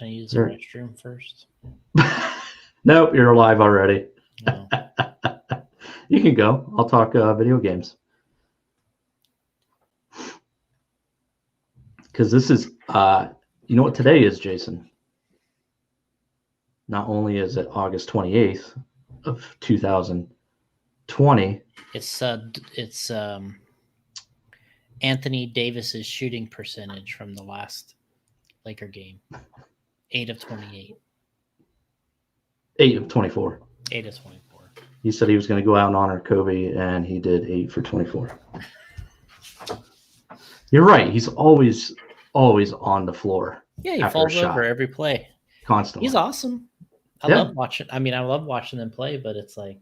Can I use the restroom first? Nope, you're alive already. No. You can go. I'll talk video games. Because this is, you know what today is, Jason? Not only is it August 28th of 2020. It's Anthony Davis's shooting percentage from the last Laker game. 8 of 28. 8 of 24. 8 of 24. He said he was going to go out and honor Kobe, and he did 8 for 24. You're right. He's always on the floor. Yeah, he falls over every play. Constantly. He's awesome. I love watching. I mean, I love watching them play, but it's like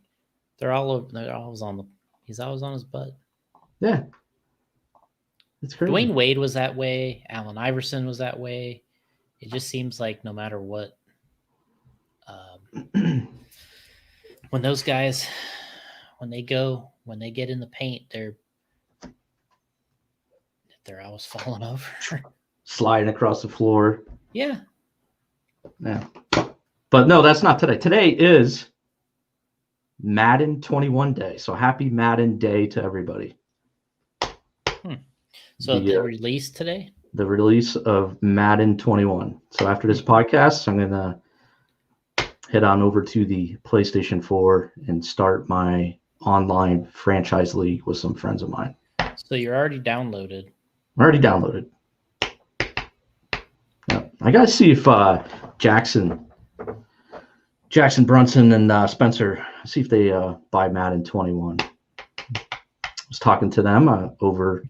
they're always on the. He's always on his butt. Yeah, it's crazy. Dwayne Wade was that way. Allen Iverson was that way. It just seems like no matter what, when those guys, when they get in the paint, they're always falling over, sliding across the floor. Yeah. But no, that's not today. Today is Madden 21 Day. So happy Madden Day to everybody. So the release today? The release of Madden 21. So after this podcast, I'm going to head on over to the PlayStation 4 and start my online franchise league with some friends of mine. So you're already downloaded. I'm already downloaded. Yeah. I got to see if Jackson Brunson and Spencer, see if they buy Madden 21. I was talking to them over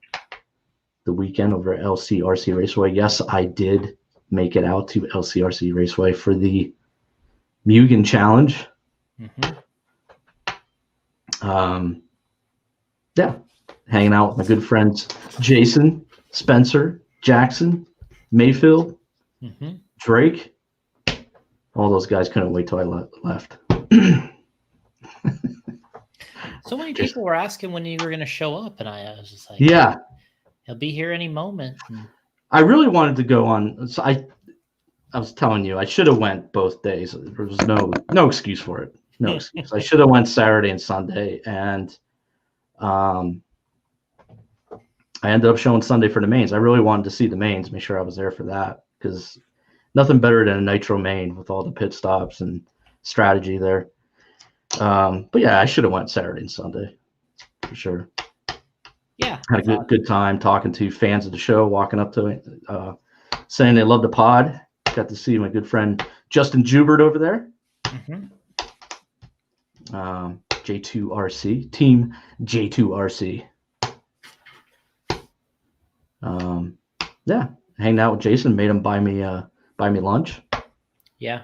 the weekend over at LCRC Raceway. Yes, I did make it out to LCRC Raceway for the Mugen Challenge. Yeah, hanging out with my good friends Jason, Spencer, Jackson, Mayfield, Drake. All those guys couldn't wait till I left. So many people were asking when you were going to show up, and I was just like, yeah, he'll be here any moment. I really wanted to go on. So I was telling you, I should have went both days. There was no excuse for it. No excuse. I should have went Saturday and Sunday, and I ended up showing Sunday for the mains. I really wanted to see the mains, make sure I was there for that, because nothing better than a nitro main with all the pit stops and strategy there. But yeah, I should have went Saturday and Sunday for sure. Yeah, had a good time talking to fans of the show, walking up to it, saying they love the pod. Got to see my good friend Justin Jubert over there. J2RC team J2RC. Yeah, hanging out with Jason, made him buy me lunch. Yeah,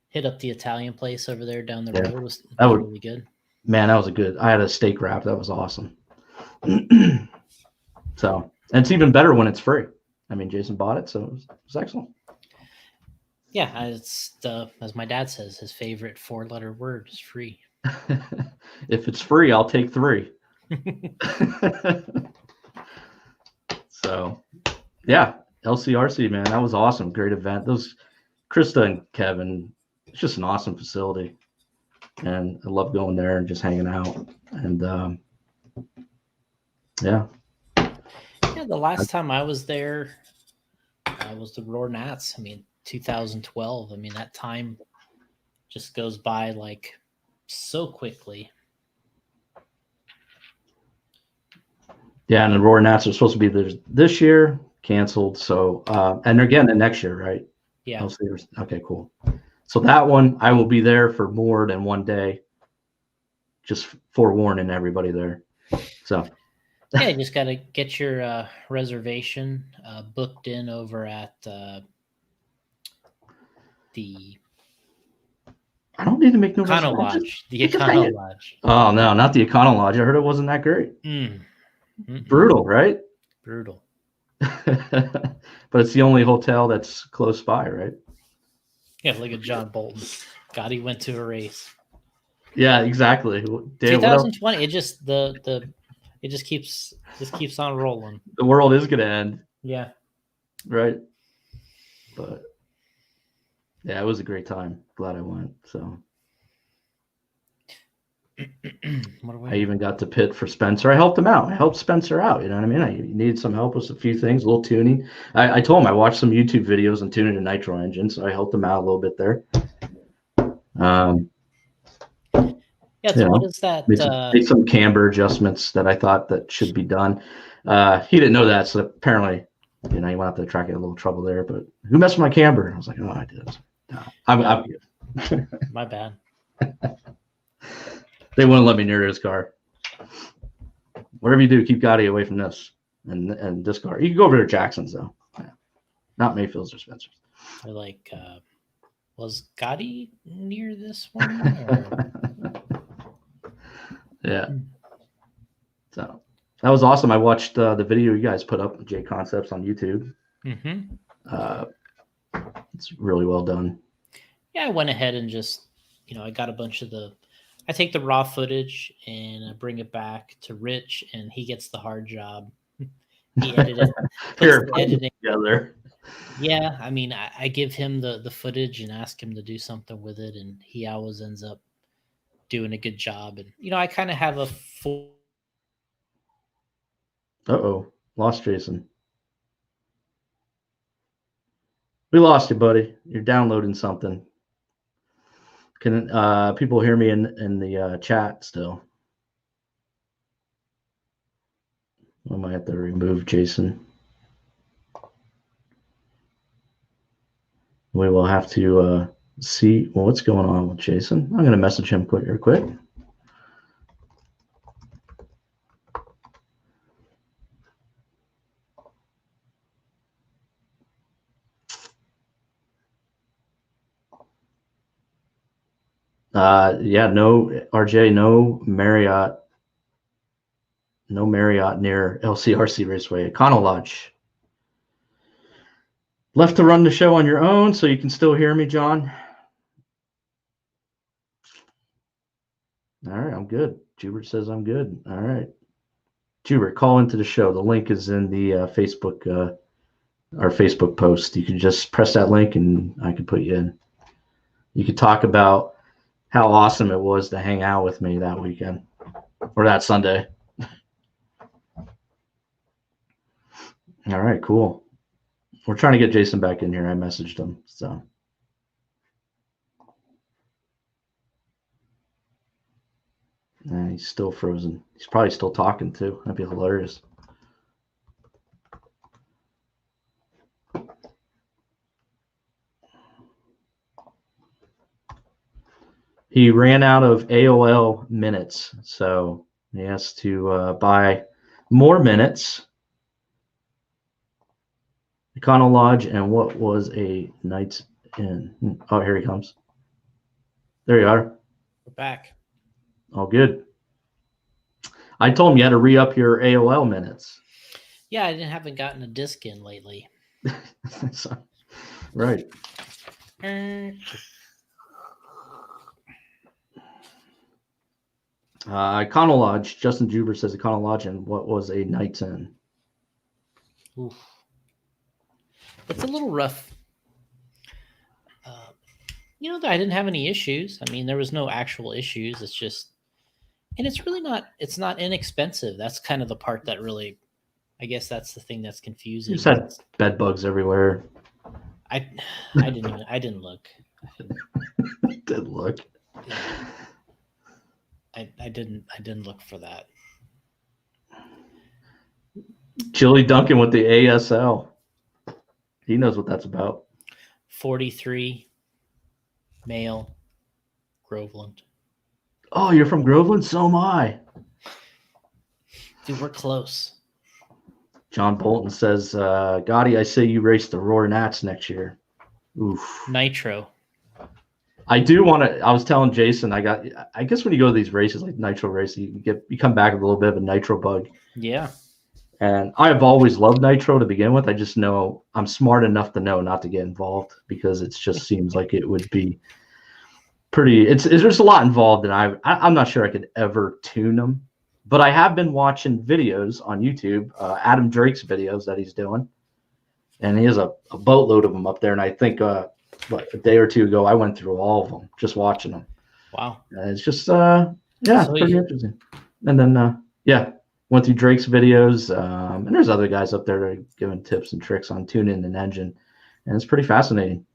hit up the Italian place over there down the road. It was really good. Man, that was I had a steak wrap. That was awesome. So, and it's even better when it's free. I mean, Jason bought it, so it was excellent. Yeah, it's as my dad says, his favorite 4-letter word is free. If it's free, I'll take 3. So, yeah, LCRC, man, that was awesome. Great event. Those Krista and Kevin, it's just an awesome facility, and I love going there and just hanging out. And yeah, the last time I was there was the Roar Nats. I mean, 2012. I mean, that time just goes by like so quickly. Yeah, and the Roar Nats are supposed to be there this year, canceled. So, and they're getting it next year, right? Yeah. Okay, cool. So that one, I will be there for more than one day. Just forewarning everybody there. So. Yeah, you just got to get your reservation booked in over at the. I don't need to make no Econo Lodge. The Econo Lodge. Oh no, not the Econo Lodge. I heard it wasn't that great. Brutal, right? Brutal. But it's the only hotel that's close by, right? Yeah, look at John Bolton. Gotti went to a race. Yeah, exactly. 2020. It just it just keeps on rolling. The world is gonna end. Yeah. Right. But Yeah, it was a great time. Glad I went. So What are I we? even got to pit for Spencer. I helped him out. I helped Spencer out. You know what I mean? I needed some help with a few things, a little tuning. I told him I watched some YouTube videos on tuning a nitro engine, so I helped him out a little bit there. Yeah. You So what know, is that? made some camber adjustments that I thought that should be done. He didn't know that, so apparently, he went out to track a little trouble there. But who messed with my camber? I was like, oh, I did. No, I'm good. My bad. They wouldn't let me near his car. Whatever you do, keep Gotti away from this and this car. You can go over to Jackson's though, not Mayfield's or Spencer's. They're like, was Gotti near this one? Or... Yeah. So that was awesome. I watched the video you guys put up, J Concepts, on YouTube. Mm-hmm. It's really well done. Yeah, I went ahead and just, I got a bunch of I take the raw footage and I bring it back to Rich, and he gets the hard job. He edited, puts the editing together. Yeah, I mean, I give him the footage and ask him to do something with it, and he always ends up doing a good job. And I kind of have a full. Lost Jason. We lost you, buddy. You're downloading something. Can people hear me in the chat still? I might have to remove Jason. We will have to see what's going on with Jason. I'm going to message him quick. Yeah, no RJ, no Marriott near LCRC Raceway. Econo Lodge. Left to run the show on your own, so you can still hear me, John. All right, I'm good. Jubert says I'm good. All right. Jubert, call into the show. The link is in the Facebook, our Facebook post. You can just press that link and I can put you in. You could talk about how awesome it was to hang out with me that weekend or that Sunday. All right, cool. We're trying to get Jason back in here. I messaged him, so. He's still frozen. He's probably still talking too. That'd be hilarious. He ran out of AOL minutes, so he has to buy more minutes. Econo Lodge and what was a Night's Inn. Oh, here he comes. There you are. We're back. All good. I told him you had to re-up your AOL minutes. Yeah, I haven't gotten a disc in lately. So, right. Econo Lodge. Justin Juber says Econo Lodge and what was a Night's Inn. Oof. It's a little rough. I didn't have any issues. I mean, there was no actual issues. It's just, and it's really not. It's not inexpensive. That's kind of the part that really, I guess, that's the thing that's confusing. You just had bed bugs everywhere. I didn't look. Did look. Yeah. I didn't look for that. Chili Duncan with the ASL. He knows what that's about. 43, male, Groveland. Oh, you're from Groveland? So am I. Dude, we're close. John Bolton says, Gotti, I say you race the Roar Nats next year. Oof. Nitro. I do want to. I was telling Jason, I guess when you go to these races like nitro races, you come back with a little bit of a nitro bug. Yeah. And I have always loved nitro to begin with. I just know I'm smart enough to know not to get involved because it just seems like it would be pretty. There's a lot involved, and I'm not sure I could ever tune them. But I have been watching videos on YouTube, Adam Drake's videos that he's doing, and he has a boatload of them up there. And I think a day or two ago. I went through all of them, just watching them. Wow. It's just pretty interesting. And then went through Drake's videos, and there's other guys up there giving tips and tricks on tuning an engine, and it's pretty fascinating.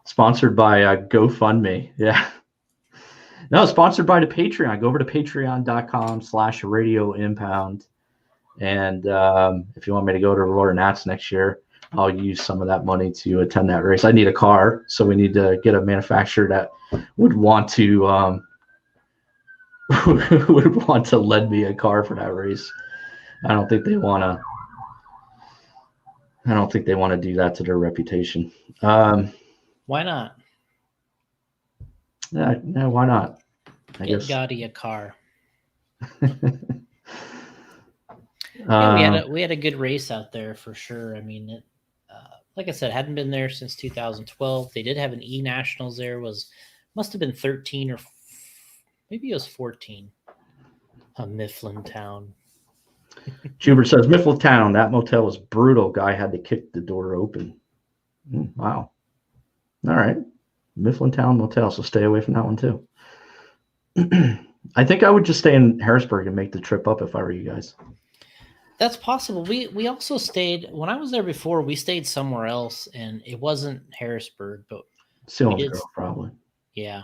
Sponsored by GoFundMe. Yeah. No, sponsored by the Patreon. Go over to patreon.com/Radio Impound. And if you want me to go to Roar Nats next year, I'll use some of that money to attend that race. I need a car, so we need to get a manufacturer that would want to lend me a car for that race. I don't think they want to do that to their reputation. Why not? Yeah, why not? I Get guess. Gotti a car. Yeah, we had a good race out there for sure. I mean, like I said, hadn't been there since 2012. They did have an E Nationals there. Must have been 13 or maybe it was 14. Mifflin Town. Schubert says Mifflin Town. That motel was brutal. Guy had to kick the door open. Wow. All right. Mifflin Town Motel, so stay away from that one too. I think I would just stay in Harrisburg and make the trip up if I were you guys. That's possible. We also stayed, when I was there before, we stayed somewhere else, and it wasn't Harrisburg, but Grove, probably. Yeah.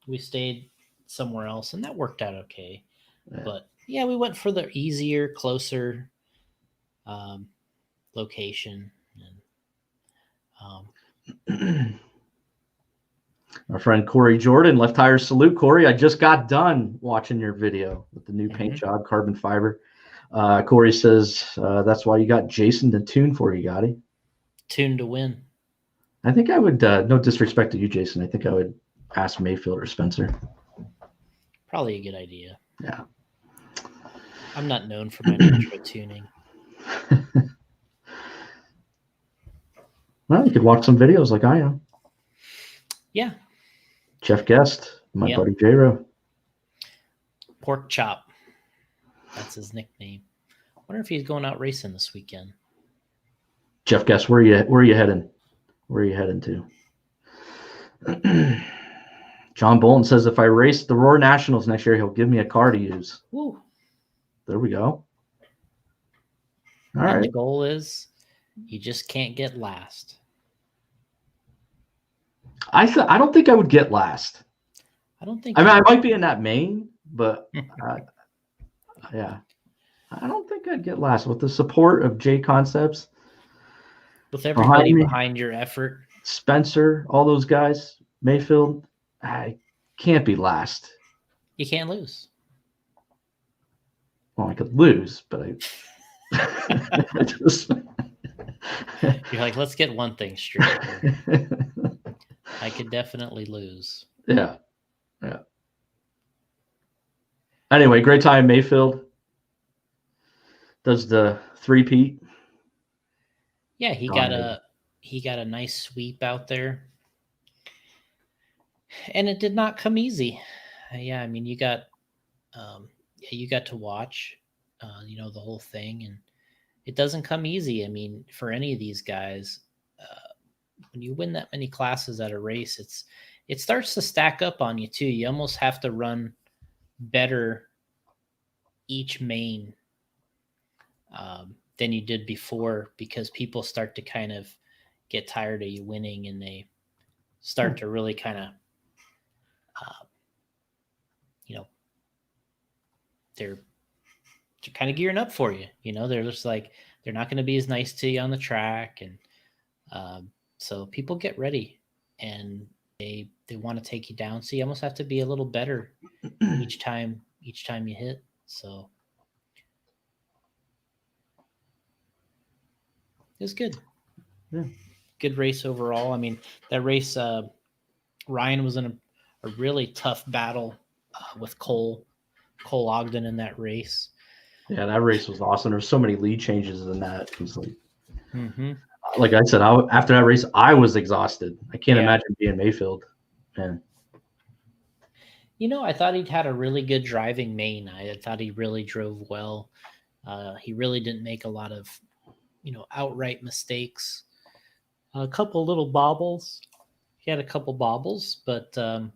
We stayed somewhere else, and that worked out okay. Yeah. But yeah, we went for the easier, closer location. And Our friend Corey Jordan, Left Tire Salute. Corey, I just got done watching your video with the new paint job, carbon fiber. Corey says that's why you got Jason to tune for you, Gotti. Tune to win. I think I would, no disrespect to you, Jason, I think I would ask Mayfield or Spencer. Probably a good idea. Yeah. I'm not known for my nitro tuning. Well, you could watch some videos like I am. Yeah. Jeff Guest, my buddy J-Ro. Pork Chop. That's his nickname. I wonder if he's going out racing this weekend. Jeff Guest, where are you heading? Where are you heading to? John Bolton says if I race the Roar Nationals next year, he'll give me a car to use. Woo. There we go. All and right. The goal is you just can't get last. I don't think I would get last. I don't think. I mean, I might be in that main, but yeah, I don't think I'd get last with the support of J Concepts. With everybody behind your effort, Spencer, all those guys, Mayfield, I can't be last. You can't lose. Well, I could lose, but I just. You're like, let's get one thing straight. I could definitely lose. Yeah. Anyway, great time, Mayfield. Does the three-peat. Yeah, he got a nice sweep out there. And it did not come easy. Yeah, I mean, you got to watch the whole thing, and it doesn't come easy. I mean, for any of these guys, when you win that many classes at a race, it starts to stack up on you too. You almost have to run better each main than you did before, because people start to kind of get tired of you winning, and they start to really kind of they're kind of gearing up for you. They're just like, they're not going to be as nice to you on the track, and so people get ready, and they want to take you down. So you almost have to be a little better each time you hit. So it was good. Yeah. Good race overall. I mean, that race, Ryan was in a really tough battle with Cole Ogden in that race. Yeah, that race was awesome. There's so many lead changes in that. It was like I said, after that race, I was exhausted. I can't imagine being Mayfield. Man. I thought he'd had a really good driving main. I thought he really drove well. He really didn't make a lot of, outright mistakes. A couple little bobbles. He had a couple bobbles, but the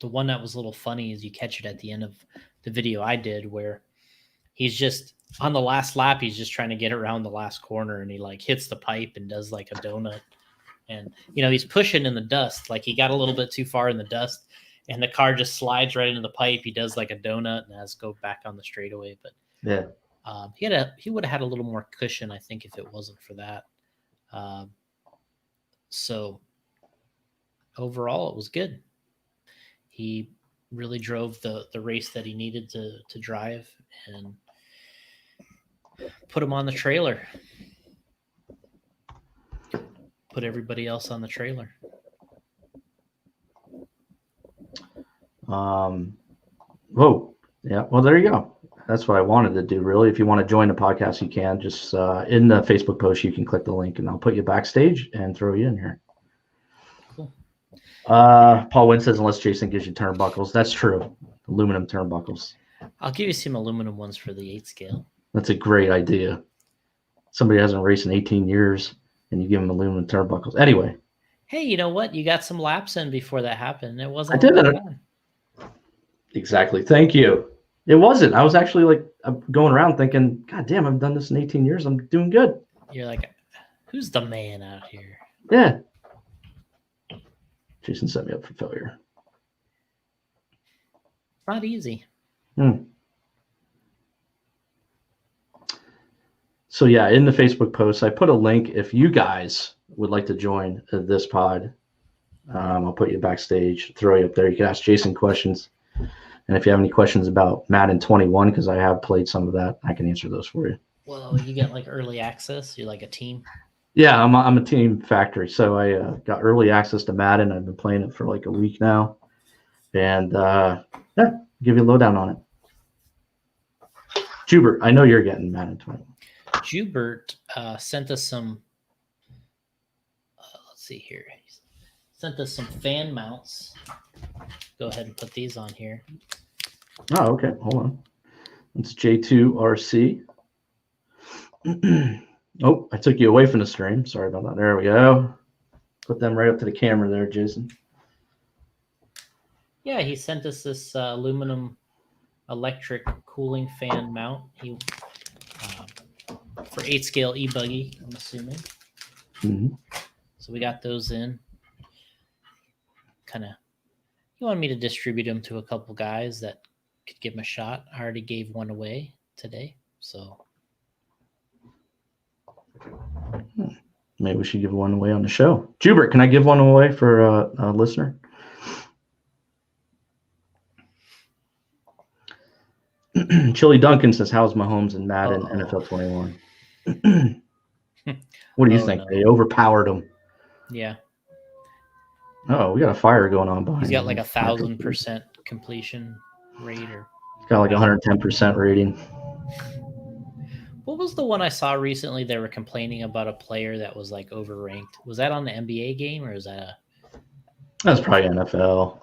one that was a little funny is you catch it at the end of the video I did where he's just on the last lap. He's just trying to get around the last corner and he like hits the pipe and does like a donut. And, he's pushing in the dust. Like he got a little bit too far in the dust and the car just slides right into the pipe. He does like a donut and has to go back on the straightaway. But Yeah. He would have had a little more cushion, I think, if it wasn't for that. So overall, it was good. He really drove the race that he needed to drive and put him on the trailer. Put everybody else on the trailer. Whoa. Yeah. Well, there you go. That's what I wanted to do, really. If you want to join the podcast, you can. Just in the Facebook post, you can click the link, and I'll put you backstage and throw you in here. Cool. Paul Wynn says, unless Jason gives you turnbuckles. That's true. Aluminum turnbuckles. I'll give you some aluminum ones for the 8 scale. That's a great idea. Somebody hasn't raced in 18 years, and you give them aluminum turnbuckles. Anyway. Hey, you know what? You got some laps in before that happened. It wasn't. I did. Exactly. Thank you. It wasn't. I was actually like going around thinking, God damn, I've done this in 18 years. I'm doing good. You're like, who's the man out here? Yeah. Jason set me up for failure. Not easy. So yeah, in the Facebook post, I put a link. If you guys would like to join this pod, I'll put you backstage, throw you up there. You can ask Jason questions. And if you have any questions about Madden 21, because I have played some of that, I can answer those for you. Well, you get like early access. You're like a team. Yeah, I'm a team factory. So I got early access to Madden. I've been playing it for like a week now. And give you a lowdown on it. Jubert, I know you're getting Madden 21. Jubert sent us some, let's see here. He sent us some fan mounts. Go ahead and put these on here. Oh, okay. Hold on. It's J2RC. Oh, I took you away from the stream. Sorry about that. There we go. Put them right up to the camera there, Jason. Yeah, he sent us this aluminum electric cooling fan mount. He for 8 scale e-buggy, I'm assuming. Mm-hmm. So we got those in. Kind of, he wanted me to distribute them to a couple guys that could give them a shot. I already gave one away today, so maybe we should give one away on the show. Jubert, can I give one away for a listener? Chili Duncan says, how's Mahomes and Madden NFL 21? What do you think? No. They overpowered him. Yeah. Oh, we got a fire going on behind. He's got like 1,000% completion rate, or he's got like 110% rating. What was the one I saw recently? They were complaining about a player that was like overranked. Was that on the NBA game, or is that a? That was probably NFL.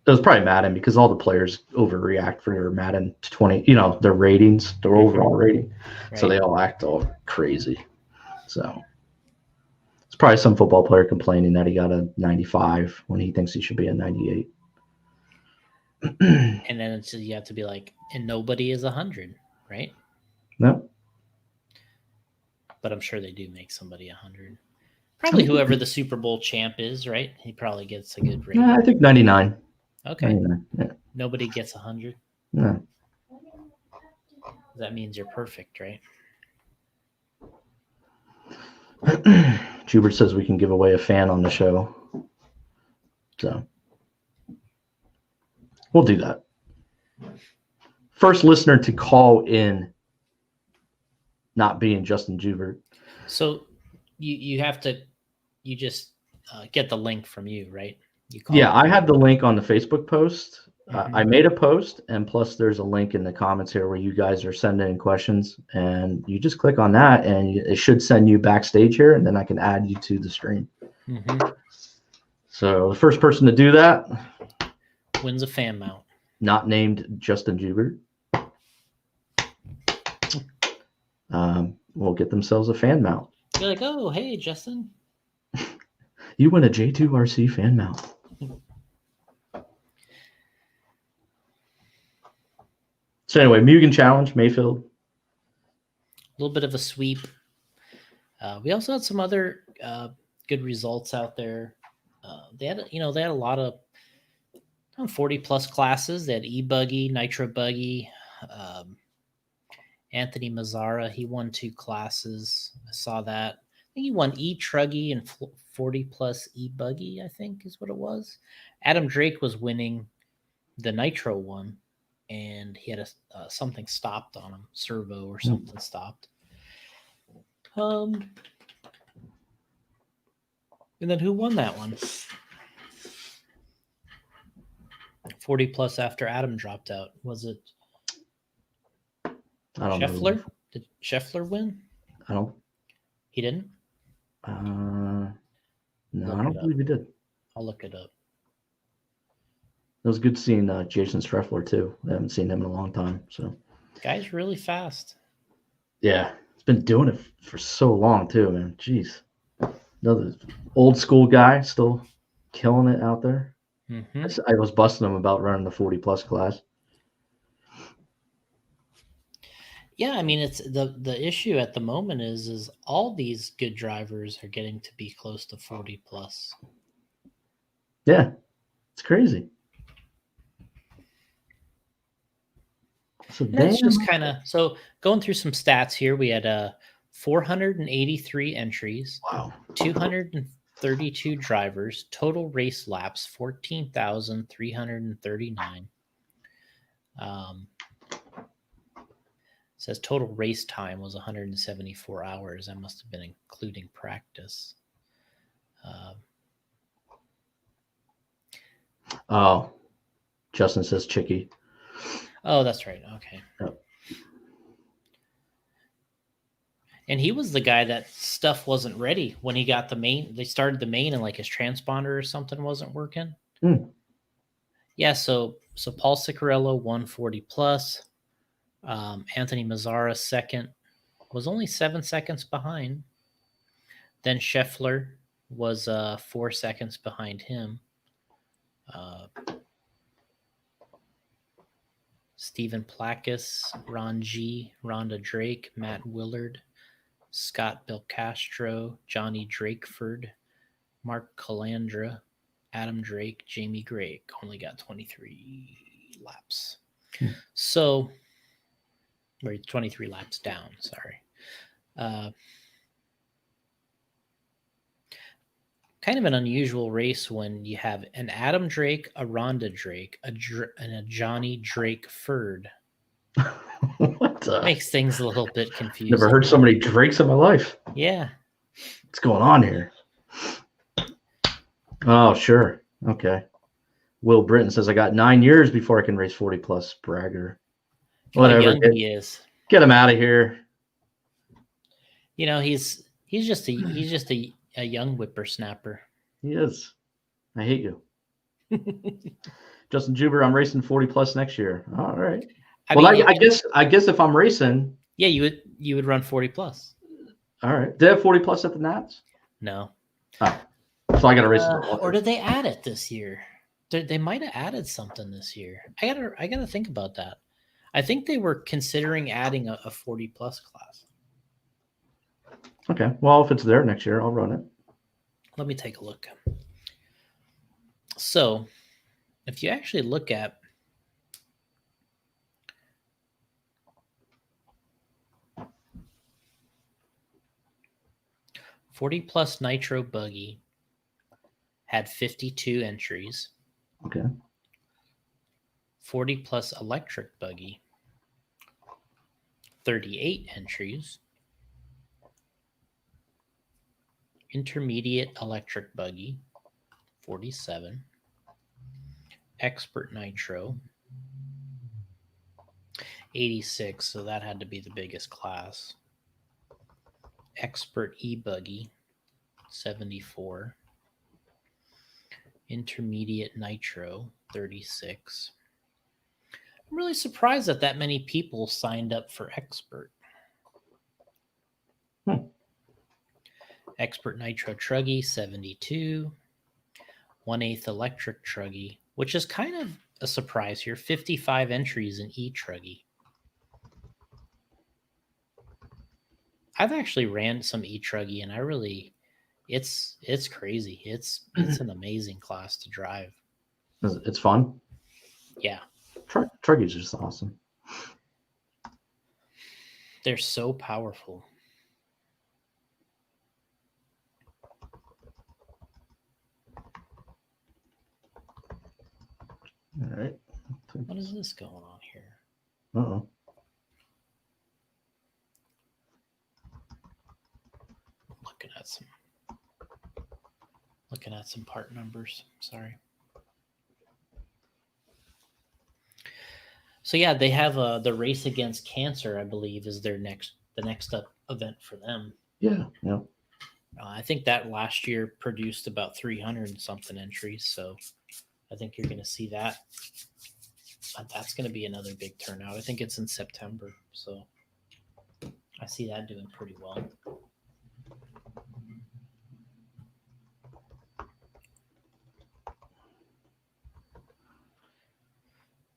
It was probably Madden, because all the players overreact for their Madden 20. Their ratings, their overall rating. Right. So they all act all crazy. So it's probably some football player complaining that he got a 95 when he thinks he should be a 98. And then you have to be like, and nobody is 100, right? No. But I'm sure they do make somebody 100. Probably whoever the Super Bowl champ is, right? He probably gets a good rating. I think 99. Okay. 99, yeah. Nobody gets 100. No. That means you're perfect, right? Jubert says we can give away a fan on the show. So we'll do that. First listener to call in, not being Justin Jubert. So you have to, you just get the link from you, right? I had the link on the Facebook post. I made a post, and plus there's a link in the comments here where you guys are sending in questions, and you just click on that and it should send you backstage here, and then I can add you to the stream. Mm-hmm. So the first person to do that wins a fan mount. Not named Justin Jubert. Will get themselves a fan mount. You're like, oh, hey, Justin. You win a J2RC fan mount. So anyway, Mugen Challenge, Mayfield. A little bit of a sweep. We also had some other good results out there. They had a lot of 40 plus classes. They had e-buggy, nitro buggy. Anthony Mazzara, he won 2 classes. I saw that. I think he won e-truggy and 40 plus e-buggy, I think is what it was. Adam Drake was winning the nitro one, and he had something stopped on him, servo or something stopped. And then who won that one? 40 plus after Adam dropped out. Was it Scheffler? Did Scheffler win? I don't. He didn't? No, I don't believe he did. I'll look it up. It was good seeing Jason Streffler too. I haven't seen him in a long time. So, guy's really fast. Yeah, he's been doing it for so long too, man. Jeez, another old school guy still killing it out there. Mm-hmm. I was busting him about running the 40 plus class. Yeah, I mean, it's the issue at the moment is all these good drivers are getting to be close to 40 plus. Yeah, it's crazy. So that's just kind of so going through some stats here. We had 483 entries. Wow. 232 drivers. Total race laps 14,339. Says total race time was 174 hours. That must have been including practice. Oh, Justin says Chicky. Oh, that's right. Okay. Yep. And he was the guy that stuff wasn't ready when he got the main. They started the main and like his transponder or something wasn't working. Yeah. So Paul Ciccarello won 40 plus. Anthony Mazzara second, was only 7 seconds behind. Then Scheffler was 4 seconds behind him. Stephen Placus, Ron G, Rhonda Drake, Matt Willard, Scott Belcastro, Johnny Drakeford, Mark Calandra, Adam Drake, Jamie Drake only got 23 laps. So, or 23 laps down, sorry. Kind of an unusual race when you have an Adam Drake, a Rhonda Drake, and a Johnny Drakeford. What the? Makes things a little bit confusing. Never heard so many Drakes in my life. Yeah. What's going on here? Oh, sure. Okay. Will Britton says, I got 9 years before I can race 40 plus. Bragger. Whatever. How young he is. Get him out of here. You know, he's just a young whippersnapper. He is. I hate you. Justin Juber, I'm racing 40 plus next year. All right. I guess if I'm racing. Yeah, you would run 40 plus. All right. Did they have 40 plus at the Nats? No. Oh. So I got to race. Or did they add it this year? They might have added something this year. I gotta think about that. I think they were considering adding a 40 plus class. Okay. Well, if it's there next year, I'll run it. Let me take a look. So, if you actually look at $40 plus nitro buggy had 52 entries. Okay. 40 plus electric buggy, 38 entries. Intermediate electric buggy, 47. Expert nitro, 86. So that had to be the biggest class. Expert e-buggy, 74. Intermediate nitro, 36. I'm really surprised that many people signed up for expert. Expert Nitro Truggy 72. 1/8 electric Truggy, which is kind of a surprise here. 55 entries in E-Truggy. I've actually ran some E-Truggy, and I really, it's crazy. It's an amazing class to drive. It's fun. Yeah, Truggy's just awesome. they're so powerful. All right. What is this going on here? Uh-oh. Looking at some part numbers. Sorry. So yeah, they have the Race Against Cancer, I believe, is the next up event for them. Yeah. I think that last year produced about 300 and something entries, so I think you're going to see that. That's going to be another big turnout. I think it's in September, so I see that doing pretty well.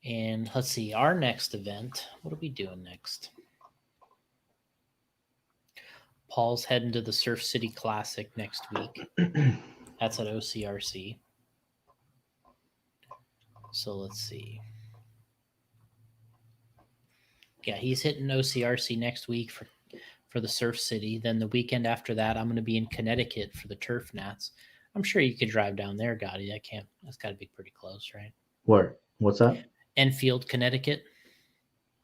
And let's see, our next event, what are we doing next? Paul's heading to the Surf City Classic next week. That's at OCRC. So let's see. Yeah, he's hitting OCRC next week for the Surf City. Then the weekend after that, I'm going to be in Connecticut for the Turf Nats. I'm sure you could drive down there, Gotti. That's got to be pretty close, right? Where? What's that? Enfield, Connecticut.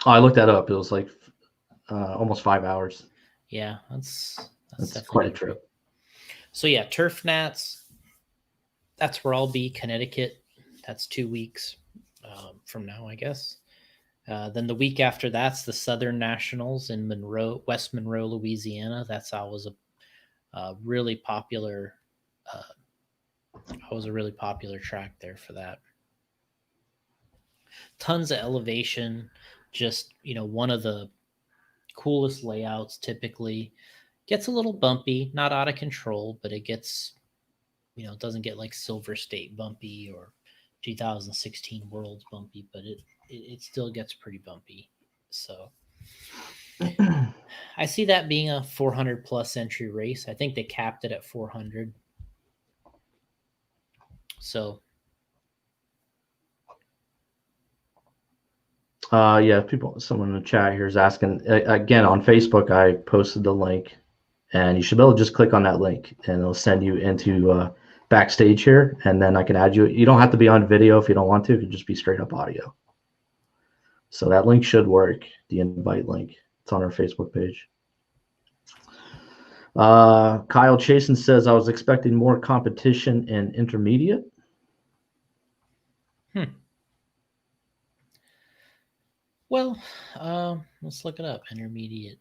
Oh, I looked that up. It was like almost 5 hours. Yeah, that's quite a trip. So yeah, Turf Nats. That's where I'll be, Connecticut. That's 2 weeks from now, I guess. Then the week after that's the Southern Nationals in West Monroe, Louisiana. That's always a really popular. Was a really popular track there for that. Tons of elevation, just one of the coolest layouts. Typically, gets a little bumpy, not out of control, but it gets, it doesn't get like Silver State bumpy or 2016 Worlds bumpy, but it still gets pretty bumpy. So I see that being a 400 plus entry race. I think they capped it at 400. So yeah, someone in the chat here is asking again on Facebook. I posted the link, and you should be able to just click on that link, and it'll send you into backstage here, and then I can add you. You don't have to be on video if you don't want to. It could just be straight up audio. So that link should work. The invite link. It's on our Facebook page. Kyle Chasen says, I was expecting more competition in intermediate. Well, let's look it up. Intermediate.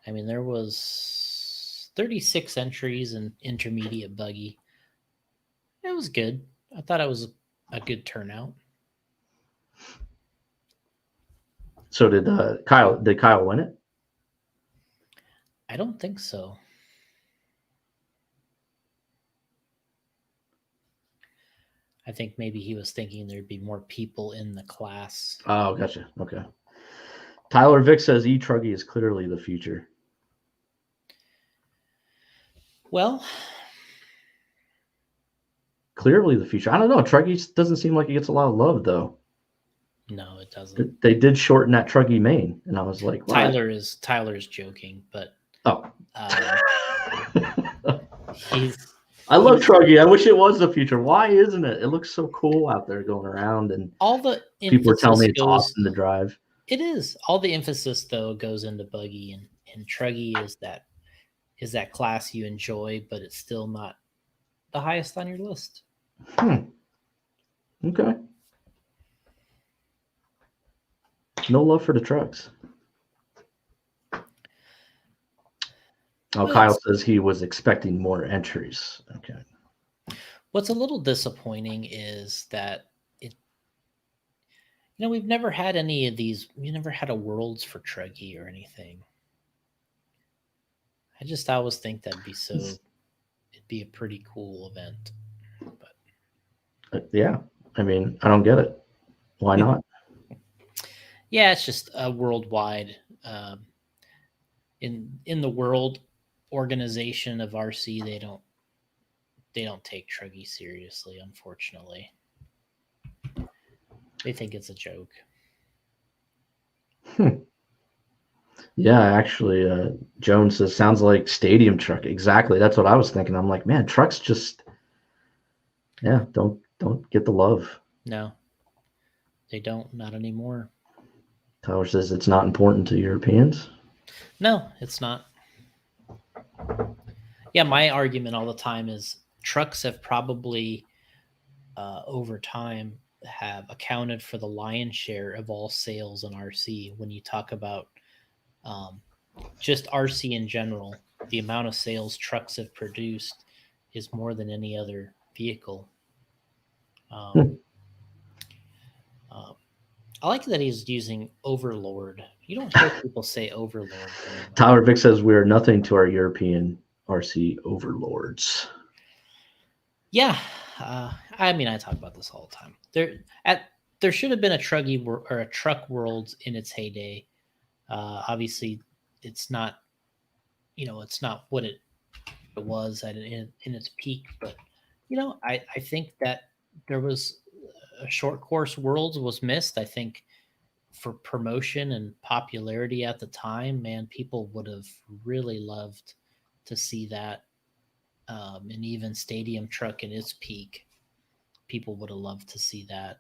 I mean, there was 36 entries in intermediate buggy. It was good. I thought it was a good turnout. So did Kyle win it? I don't think so. I think maybe he was thinking there'd be more people in the class. Oh, gotcha. Okay. Tyler Vick says E-Truggy is clearly the future. Well, clearly the future. I don't know. Truggy doesn't seem like it gets a lot of love, though. No, it doesn't. They did shorten that Truggy main, and I was like, what? Tyler's joking, but I love Truggy. I wish it was the future. Why isn't it? It looks so cool out there going around, and all the people are telling me it's awesome to drive. It is. All the emphasis though goes into buggy, and Truggy is that class you enjoy, but it's still not the highest on your list. Okay. No love for the trucks. Oh, Kyle says he was expecting more entries. Okay. What's a little disappointing is that we've never had any of these. We never had a Worlds for Truggy or anything. I always think it'd be a pretty cool event. But Yeah, I mean, I don't get it. Why not? yeah, it's just a worldwide in the world organization of RC. They don't take Truggy seriously, unfortunately. They think it's a joke. Yeah, actually, Jones says sounds like stadium truck. Exactly, that's what I was thinking. I'm like, man, trucks just, yeah, don't get the love. No, they don't. Not anymore. Tyler says it's not important to Europeans. No, it's not. Yeah, my argument all the time is trucks have probably over time have accounted for the lion's share of all sales in RC. When you talk about um, just RC in general, the amount of sales trucks have produced is more than any other vehicle. Um, uh, I like that he's using Overlord. You don't hear people say Overlord very much. Tyler Vick says we are nothing to our European RC overlords. Yeah, I mean, I talk about this all the time. There should have been a Truggy or a Truck World in its heyday. Obviously, it's not it's not what it was in its peak, but I think that there was a short course Worlds was missed. I think for promotion and popularity at the time, man, people would have really loved to see that. And even Stadium Truck in its peak, people would have loved to see that.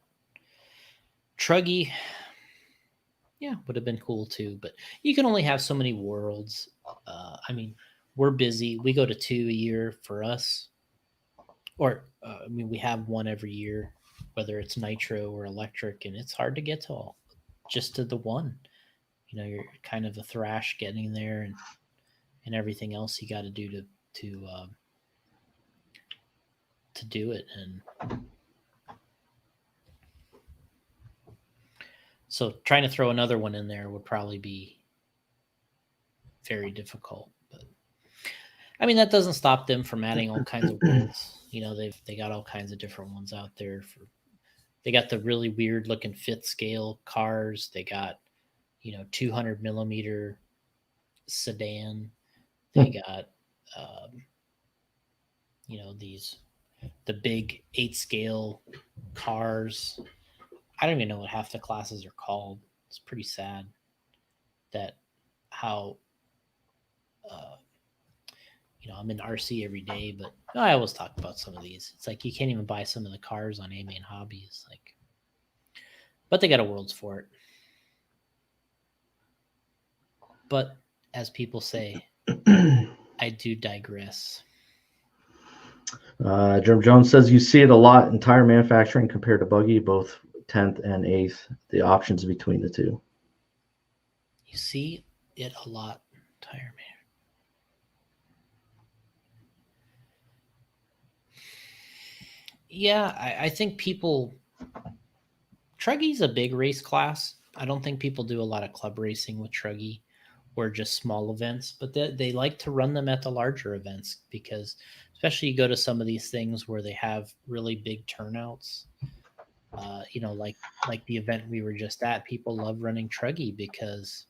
Truggy, yeah, would have been cool too, but you can only have so many worlds. I mean, we're busy. We go to 2 a year for us, or I mean, we have one every year, whether it's nitro or electric, and it's hard to get to all. Just to the one, you're kind of a thrash getting there, and everything else you got to do to do it, and so trying to throw another one in there would probably be very difficult. But I mean, that doesn't stop them from adding all kinds of worlds. They got all kinds of different ones out there. They got the really weird looking fifth scale cars. They got 200 millimeter sedan. They got the big 8 scale cars. I don't even know what half the classes are called. It's pretty sad that how I'm in RC every day, but I always talk about some of these. It's like you can't even buy some of the cars on A Main Hobbies, but they got a worlds for it. But as people say, I do digress. Jerm Jones says you see it a lot in tire manufacturing compared to buggy, both 10th and 8th, the options between the two. You see it a lot, tire man. Yeah, I think Truggy's a big race class. I don't think people do a lot of club racing with Truggy or just small events, but they like to run them at the larger events because especially you go to some of these things where they have really big turnouts. Like the event we were just at, people love running Truggy because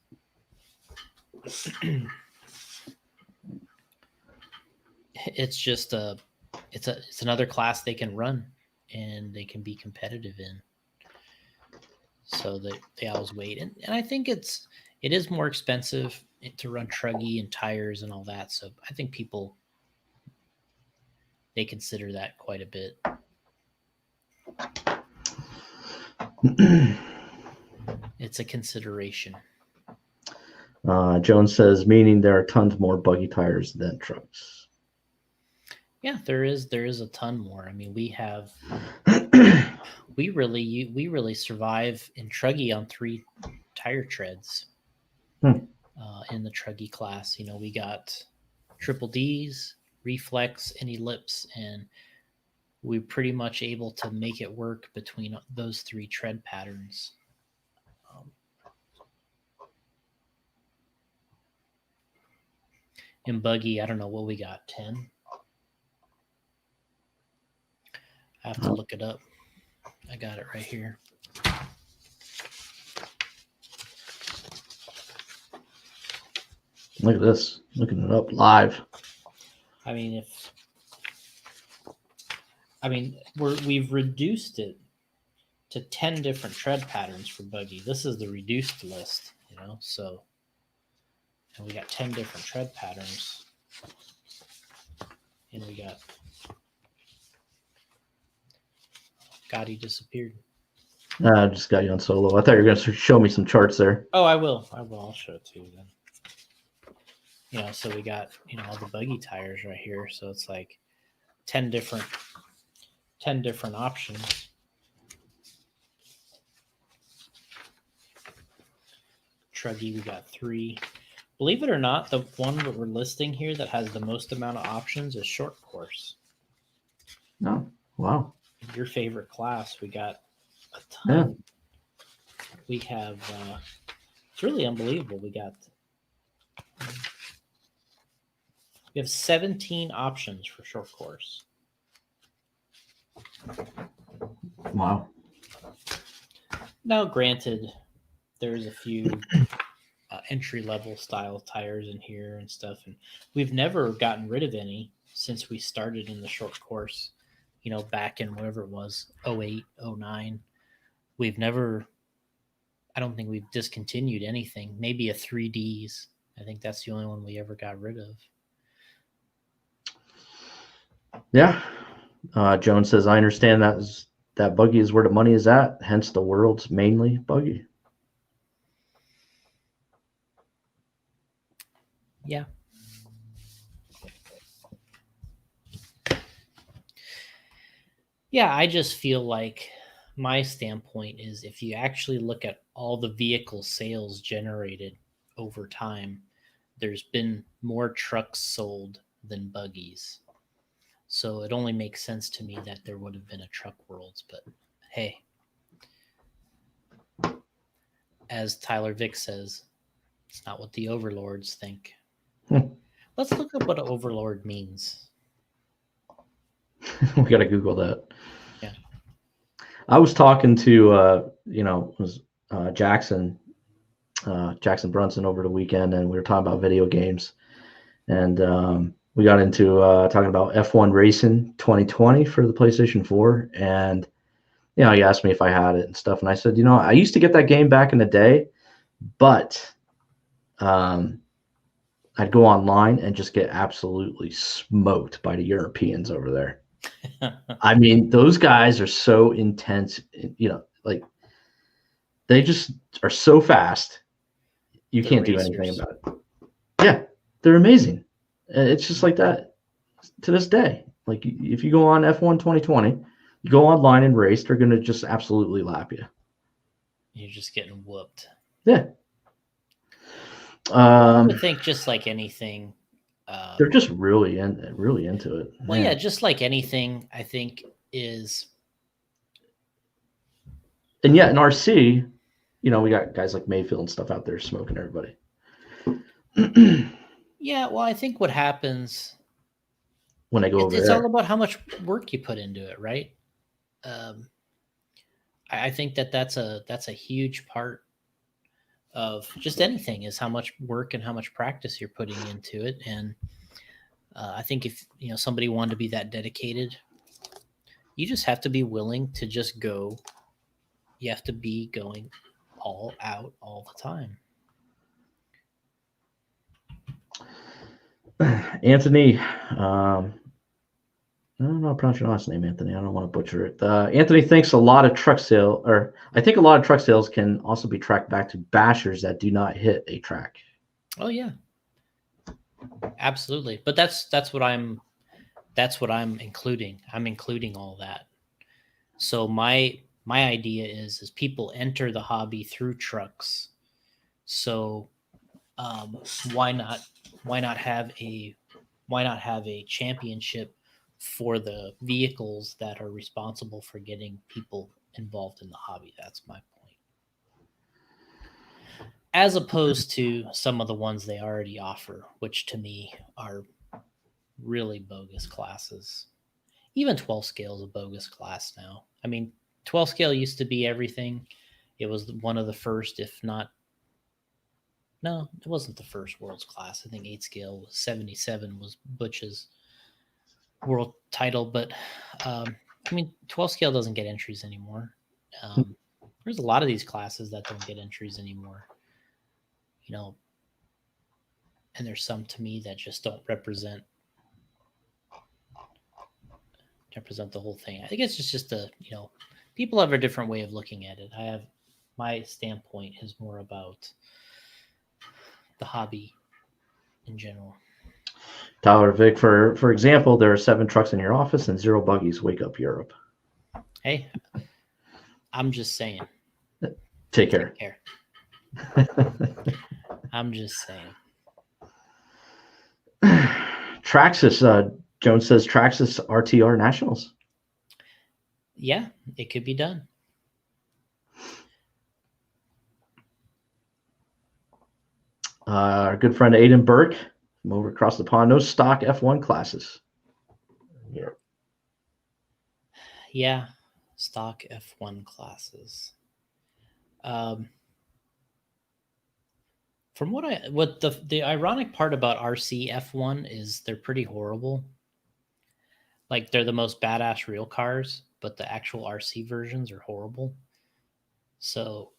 it's just it's another class they can run and they can be competitive in. So they always wait, and I think it is more expensive to run Truggy and tires and all that. So I think people they consider that quite a bit. It's a consideration. Jones says, meaning there are tons more buggy tires than trucks. Yeah, there is a ton more. I mean, we have we really survive in Truggy on 3 tire treads. In the Truggy class, we got triple D's, reflex, and ellipse, and we're pretty much able to make it work between those 3 tread patterns. In buggy, I don't know what we got, 10. I have to look it up. I got it right here. Look at this. Looking it up live. I mean, we've reduced it to 10 different tread patterns for buggy. This is the reduced list, so, and we got 10 different tread patterns. And we got Gotti disappeared. I just got you on solo. I thought you were going to show me some charts there. Oh, I will. I'll show it to you then. So we got, all the buggy tires right here. So it's like 10 different options. Truggy, we got 3. Believe it or not, the one that we're listing here that has the most amount of options is short course. Oh, wow. Your favorite class, we got a ton. Yeah. We have, it's really unbelievable. We have 17 options for short course. Wow. Now, granted, there's a few entry-level style tires in here and stuff, and we've never gotten rid of any since we started in the short course, back in whatever it was, 08, 09. We've never, I don't think we've discontinued anything. Maybe a 3Ds. I think that's the only one we ever got rid of. Yeah. Jones says, I understand that buggy is where the money is at, hence the world's mainly buggy. Yeah. Yeah, I just feel like my standpoint is if you actually look at all the vehicle sales generated over time, there's been more trucks sold than buggies. So it only makes sense to me that there would have been a truck worlds, but hey, as Tyler Vick says, it's not what the overlords think. Let's look up what an overlord means. We got to Google that. Yeah. I was talking to, Jackson Brunson over the weekend, and we were talking about video games. And we got into talking about F1 Racing 2020 for the PlayStation 4. And, he asked me if I had it and stuff. And I said, I used to get that game back in the day, but I'd go online and just get absolutely smoked by the Europeans over there. I mean, those guys are so intense, like they just are so fast. You can't do anything about it. Yeah, they're amazing. It's just like that to this day. Like if you go on F1 2020, you go online and race, they're going to just absolutely lap you. You're just getting whooped. Yeah. I would think just like anything. They're just really into it. Well, yeah, just like anything, I think is. And yet in RC, we got guys like Mayfield and stuff out there smoking everybody. Yeah, well, I think what happens when I go over it's there, all about how much work you put into it, right? I think that's a huge part of just anything is how much work and how much practice you're putting into it. And I think if somebody wanted to be that dedicated, you just have to be willing to just go. You have to be going all out all the time. Anthony, I don't know how to pronounce your last name, Anthony. I don't want to butcher it. Anthony thinks I think a lot of truck sales can also be tracked back to bashers that do not hit a track. Oh yeah, absolutely. But that's what I'm including. I'm including all that. So my idea is people enter the hobby through trucks. So why not have a championship for the vehicles that are responsible for getting people involved in the hobby? That's my point. as opposed to some of the ones they already offer, which to me are really bogus classes. Even 12 scale is a bogus class now. I mean, 12 scale used to be everything. It was one of the first, if not, no, it wasn't the first world's class. I think 8 scale was 77 was Butch's world title, but I mean, 12 scale doesn't get entries anymore. There's a lot of these classes that don't get entries anymore, you know, and there's some to me that just don't represent the whole thing. I think it's just a, you know, people have a different way of looking at it. My standpoint is more about the hobby in general. Tyler Vic, for example, there are 7 trucks in your office and 0 buggies. Wake up, Europe. Hey, I'm just saying. Take care. I'm just saying. Traxxas, Jones says Traxxas RTR Nationals. Yeah, it could be done. Our good friend Aiden Burke from over across the pond. No stock F1 classes. Yeah, stock F1 classes. From what the ironic part about RC F1 is they're pretty horrible. Like they're the most badass real cars, but the actual RC versions are horrible. So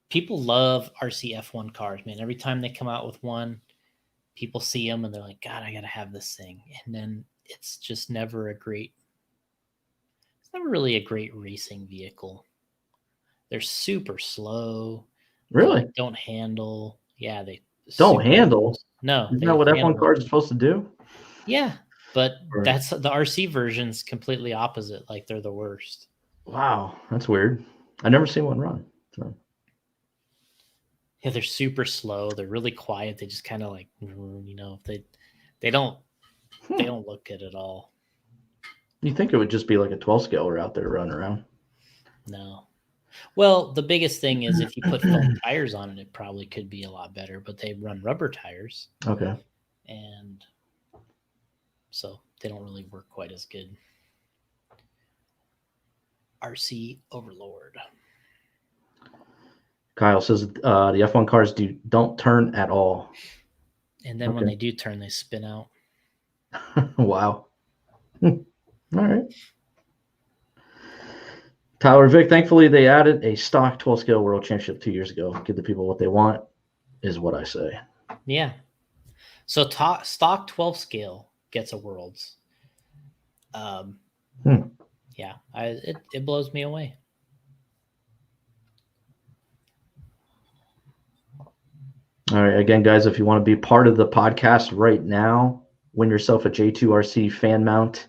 people love RC F1 cars, man. Every time they come out with one, people see them and they're like, God, I gotta have this thing. And then it's just never really a great racing vehicle. They're super slow. Really? They don't handle. Yeah, they don't handle. No, isn't that what F1 cars are supposed to do? Yeah, but that's the RC version's completely opposite. Like they're the worst. Wow, that's weird. I never seen one run. So. Yeah, they're super slow. They're really quiet. They just kind of like, you know, they don't look good at all. You think it would just be like a 12 scaler out there running around? No. Well, the biggest thing is if you put foam tires on it, it probably could be a lot better, but they run rubber tires. Okay. And so they don't really work quite as good. RC Overlord. Kyle says the F1 cars don't turn at all. And then when they do turn, they spin out. Wow. All right. Tyler Vic, thankfully they added a stock 12 scale world championship 2 years ago. Give the people what they want is what I say. Yeah. So stock 12 scale gets a worlds. Yeah, it blows me away. All right. Again, guys, if you want to be part of the podcast right now, win yourself a J2RC fan mount.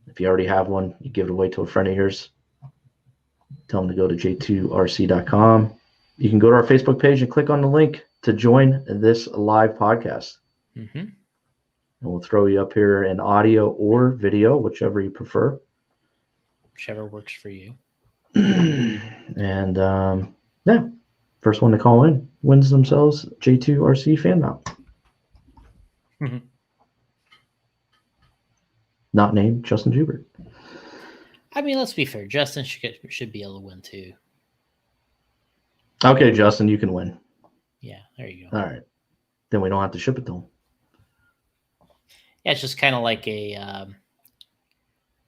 If you already have one, you give it away to a friend of yours. Tell them to go to j2rc.com. You can go to our Facebook page and click on the link to join this live podcast. Mm-hmm. And we'll throw you up here in audio or video, whichever you prefer. Whichever works for you. And yeah, first one to call in wins themselves J2RC fan mount. Mm-hmm. Not named Justin Joubert. I mean, let's be fair. Justin should be able to win too. Okay, Justin, you can win. Yeah, there you go. All right. Then we don't have to ship it to him. Yeah, it's just kind of like a,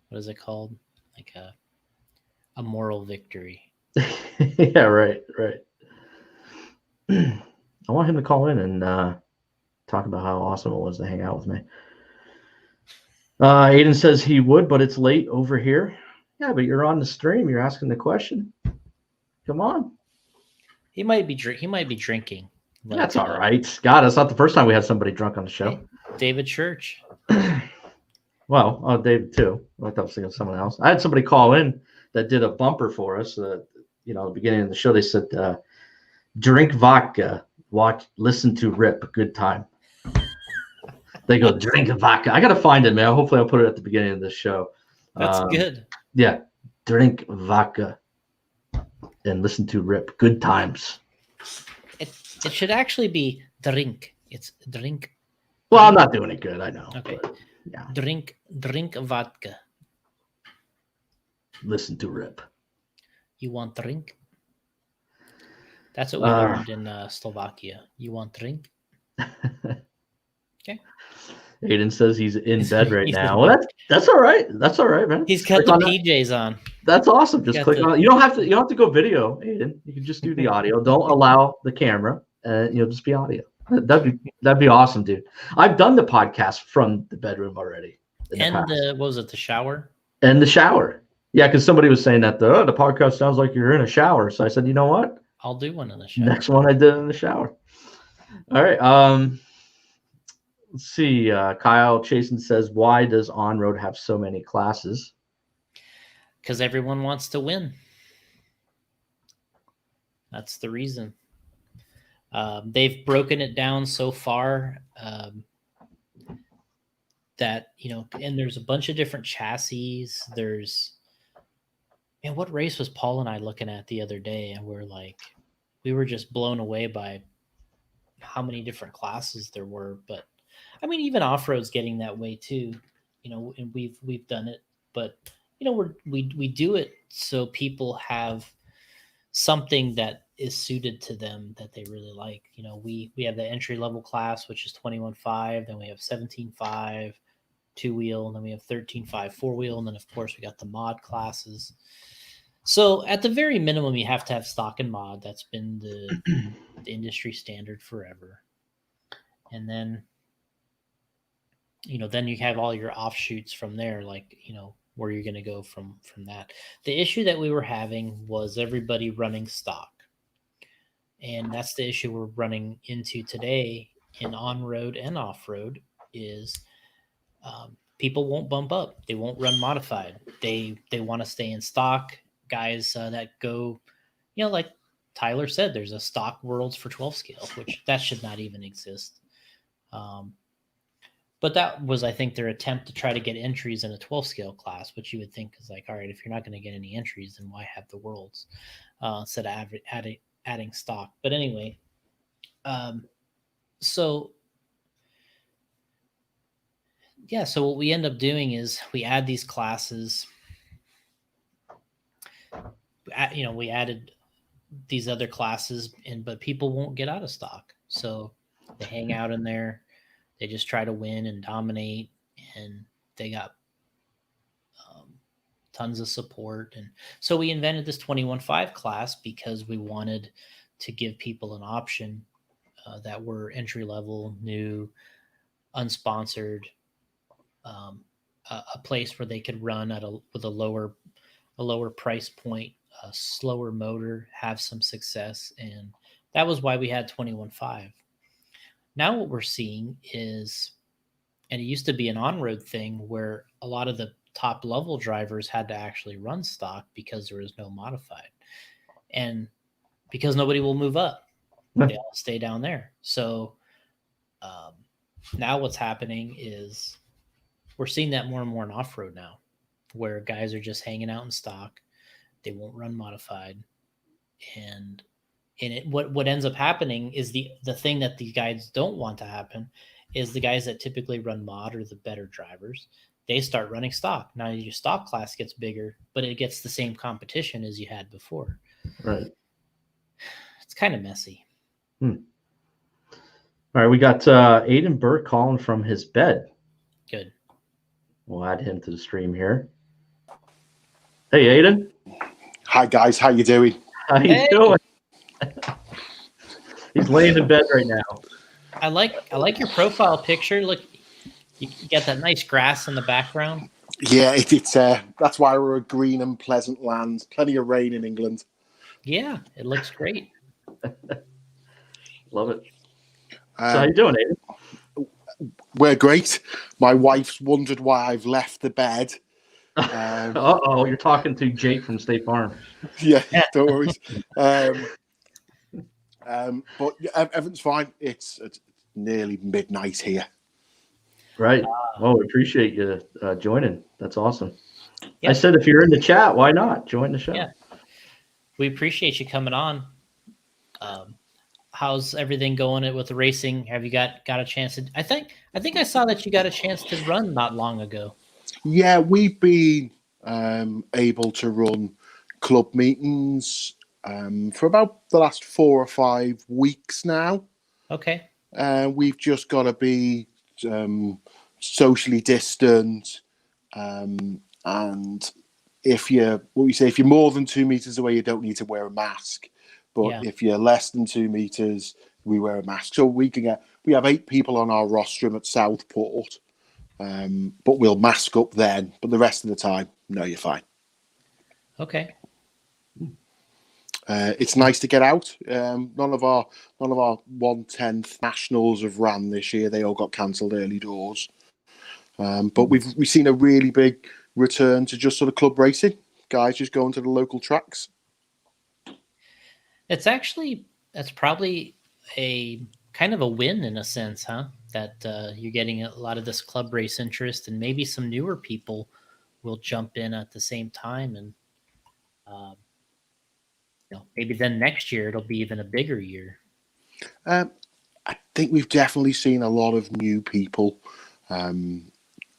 what is it called? Like a moral victory. Yeah, right. I want him to call in and talk about how awesome it was to hang out with me. Aiden says he would, but it's late over here. Yeah, but you're on the stream. You're asking the question. Come on. He might be drinking. Like, that's all right. God, it's not the first time we had somebody drunk on the show. Hey, David Church. Well, David too. I thought I was thinking of someone else. I had somebody call in that did a bumper for us. At the beginning of the show, they said, "Drink vodka, listen to Rip, good time." They go, "Drink vodka." I gotta find it, man. Hopefully, I'll put it at the beginning of the show. That's good. Yeah, drink vodka. and listen to Rip. Good times. It should actually be drink. It's drink. Well, I'm not doing it good. I know. Okay. But, yeah. Drink vodka. Listen to Rip. You want drink? That's what we learned in Slovakia. You want drink? Okay. Aiden says he's in bed right now. Well, that's all right. That's all right, man. He's got the PJs on. That's awesome. Just click on. You don't have to go video, Aiden. You can just do the audio. Don't allow the camera, and just be audio. That'd be awesome, dude. I've done the podcast from the bedroom already. And what was it? The shower. And the shower. Yeah, because somebody was saying that the podcast sounds like you're in a shower. So I said, you know what? I'll do one in the shower. Next one I did in the shower. All right. Let's see. Kyle Chasen says, why does On-Road have so many classes? Because everyone wants to win. That's the reason. They've broken it down so far that, and there's a bunch of different chassis. What race was Paul and I looking at the other day? And we were just blown away by how many different classes there were. But I mean, even off-road's getting that way too, and we've done it, but we do it so people have something that is suited to them that they really like. We have the entry level class, which is 21.5, then we have 17.5 2-wheel, and then we have 13.5 4-wheel, and then of course we got the mod classes. So at the very minimum, you have to have stock and mod. That's been the industry standard forever. And then then you have all your offshoots from there, where you're going to go from that. The issue that we were having was everybody running stock. And that's the issue we're running into today in on-road and off-road is people won't bump up. They won't run modified. They want to stay in stock. Guys that go, like Tyler said, there's a stock worlds for 12 scale, which that should not even exist. But that was, I think, their attempt to try to get entries in a 12 scale class, which you would think is all right, if you're not going to get any entries, then why have the worlds instead of adding stock? But anyway, so what we end up doing is we add these classes. We added these other classes, but people won't get out of stock. So they hang out in there. They just try to win and dominate, and they got tons of support. And so we invented this 21.5 class because we wanted to give people an option that were entry level, new, unsponsored, a place where they could run with a lower price point, a slower motor, have some success. And that was why we had 21.5. Now what we're seeing is, and it used to be an on-road thing where a lot of the top level drivers had to actually run stock because there was no modified. And because nobody will move up, they all stay down there. So now what's happening is we're seeing that more and more in off-road now, where guys are just hanging out in stock. They won't run modified. And what ends up happening is the thing that the guys don't want to happen is the guys that typically run mod are the better drivers. They start running stock. Now your stock class gets bigger, but it gets the same competition as you had before. Right. It's kind of messy. All right, we got Aiden Burke calling from his bed. Good. We'll add him to the stream here. Hey, Aiden. Hi, guys. How you doing? How you doing? He's laying in bed right now. I like your profile picture. Look, you got that nice grass in the background. Yeah, it's that's why we're a green and pleasant land. Plenty of rain in England. Yeah, it looks great. Love it. So how you doing, Aiden? We're great. My wife's wondered why I've left the bed. Uh-oh, you're talking to Jake from State Farm. Yeah, don't worry. But everything's fine. It's nearly midnight here. Right. Oh, we appreciate you joining. That's awesome. Yeah. I said if you're in the chat, why not join the show? Yeah. We appreciate you coming on. How's everything going with the racing? Have you got a chance to? I think I saw that you got a chance to run not long ago. Yeah, we've been able to run club meetings for about the last 4 or 5 weeks now. Okay. We've just got to be socially distant, and if you're more than 2 meters away, you don't need to wear a mask. But Yeah. if you're less than 2 meters, we wear a mask. So we have 8 people on our rostrum at Southport, but we'll mask up then. But the rest of the time, no, you're fine. Okay. It's nice to get out. None of our 1/10 nationals have ran this year. They all got cancelled early doors. But we've seen a really big return to just sort of club racing. Guys just going to the local tracks. That's probably a kind of a win in a sense, huh? That you're getting a lot of this club race interest, and maybe some newer people will jump in at the same time, and maybe then next year it'll be even a bigger year. I think we've definitely seen a lot of new people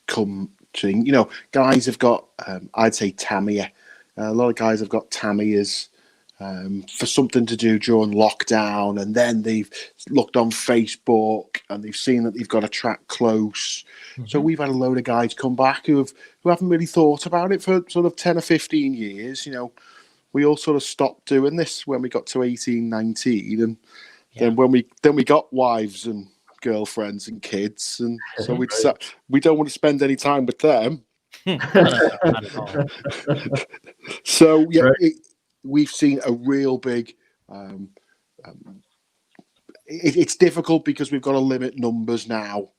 come to. Guys have got, I'd say, Tamiya. A lot of guys have got Tamiyas for something to do during lockdown, and then they've looked on Facebook and they've seen that they've got a track close. Mm-hmm. So we've had a load of guys come back who haven't really thought about it for sort of 10 or 15 years. We all sort of stopped doing this when we got to 18, 19, and then when we got wives and girlfriends and kids, and so we don't want to spend any time with them. Not at all. So yeah, we've seen a real big. It's difficult because we've got to limit numbers now,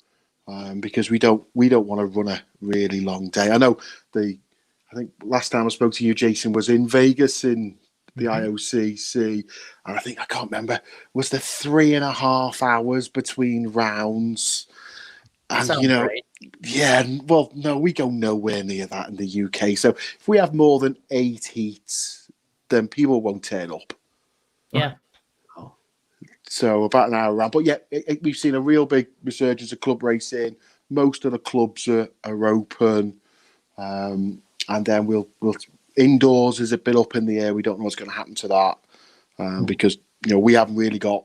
because we don't want to run a really long day. I know I think last time I spoke to you, Jason, was in Vegas in the IOCC, and I can't remember, was there 3.5 hours between rounds? And sounds right. Yeah, well, no, we go nowhere near that in the UK. So if we have more than 8 heats, then people won't turn up. Yeah. So about an hour around. But yeah, we've seen a real big resurgence of club racing. Most of the clubs are open. And then we'll indoors is a bit up in the air. We don't know what's going to happen to that, because we haven't really got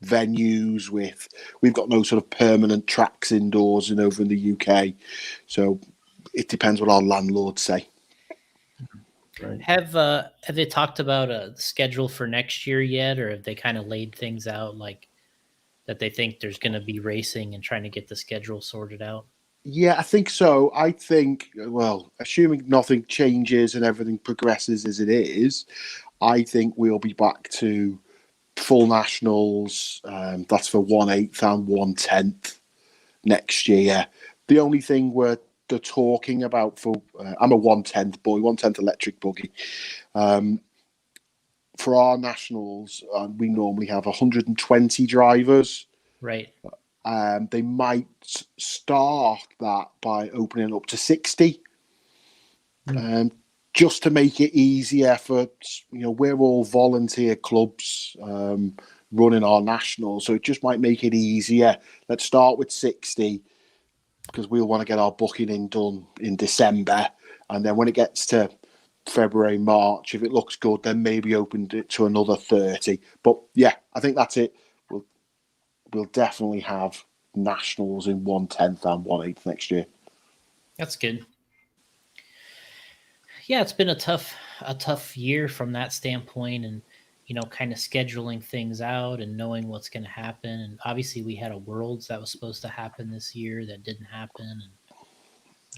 venues we've got no sort of permanent tracks indoors and over in the UK. So it depends what our landlords say. Right. Have they talked about a schedule for next year yet, or have they kind of laid things out like that they think there's going to be racing and trying to get the schedule sorted out? Yeah, I think so. I think, well, assuming nothing changes and everything progresses as it is, I think we'll be back to full nationals. That's for 1/8 and 1/10 next year. The only thing they're talking about for I'm a 1/10 boy, 1/10 electric buggy. For our nationals, we normally have 120 drivers. Right. They might start that by opening up to 60, just to make it easier for, we're all volunteer clubs running our nationals, so it just might make it easier. Let's start with 60, because we'll want to get our booking done in December, and then when it gets to February, March, if it looks good, then maybe open it to another 30. But yeah, I think that's it. We'll definitely have nationals in 1/10 and 1/8 next year. That's good. Yeah, it's been a tough year from that standpoint, and kind of scheduling things out and knowing what's going to happen. And obviously, we had a Worlds that was supposed to happen this year that didn't happen.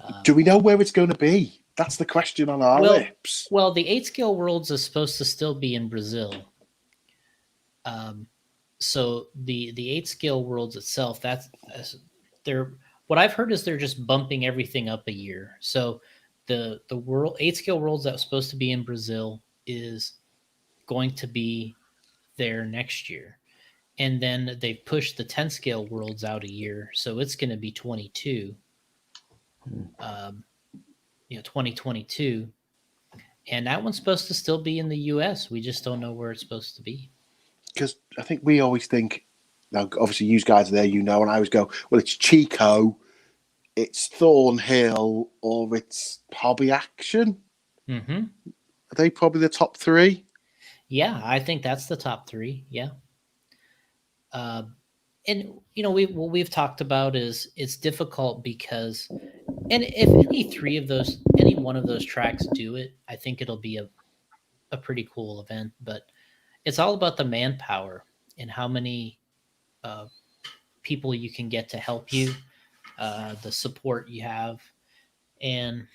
And do we know where it's going to be? That's the question on our lips. Well, the 8-scale Worlds is supposed to still be in Brazil. So the 8-scale Worlds itself, what I've heard is they're just bumping everything up a year. So the 8-scale Worlds that was supposed to be in Brazil is going to be there next year. And then they pushed the 10-scale Worlds out a year. So it's going to be 2022. And that one's supposed to still be in the U.S. We just don't know where it's supposed to be. Because I think we always think, now obviously you guys are there, and I always go, well, it's Chico, it's Thornhill, or it's Hobby Action. Mm-hmm. Are they probably the top three? Yeah, I think that's the top three. Yeah. And what we've talked about is it's difficult because, and if any one of those tracks do it, I think it'll be a pretty cool event. But it's all about the manpower and how many people you can get to help you, the support you have, and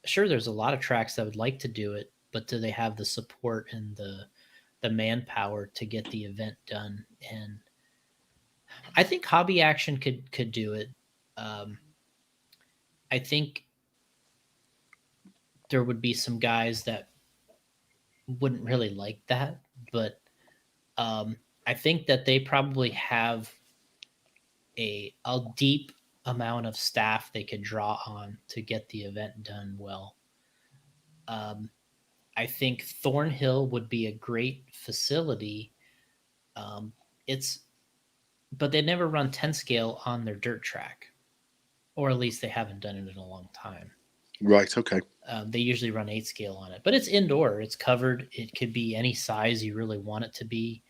sure, there's a lot of tracks that would like to do it, but do they have the support and the manpower to get the event done? And I think Hobby Action could do it. I think there would be some guys that wouldn't really like that, but I think that they probably have a deep amount of staff they could draw on to get the event done well. I think Thornhill would be a great facility. It's but they never run 10 scale on their dirt track, or at least they haven't done it in a long time. Right. Okay. They usually run 8 scale on it, but it's indoor. It's covered. It could be any size you really want it to be.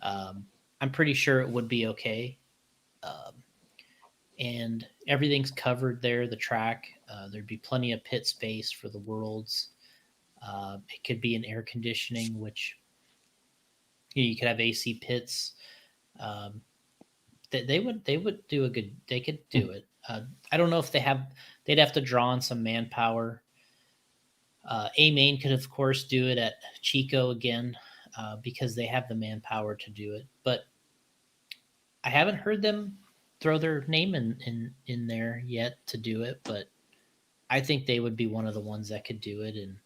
I'm pretty sure it would be okay. And everything's covered there, the track. There'd be plenty of pit space for the worlds. It could be an air conditioning, which you could have AC pits. They would do a good. They could do it. I don't know if they'd have to draw on some manpower. A Main could of course do it at Chico again because they have the manpower to do it. But I haven't heard them throw their name in there yet to do it. But I think they would be one of the ones that could do it. And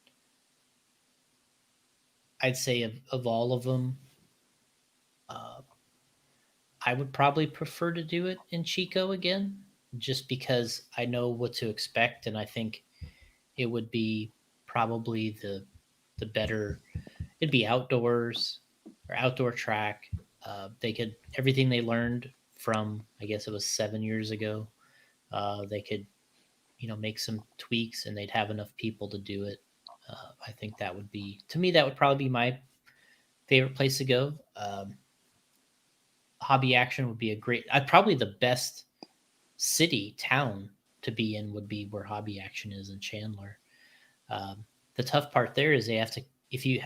I'd say of all of them, I would probably prefer to do it in Chico again, just because I know what to expect, and I think it would be probably the better. It'd be outdoors or outdoor track. They could everything they learned from, I guess it was 7 years ago. They could make some tweaks, and they'd have enough people to do it. I think that would be, to me, that would probably be my favorite place to go. Hobby Action would be a great, probably the best town to be in would be where Hobby Action is in Chandler. The tough part there is they have to, if you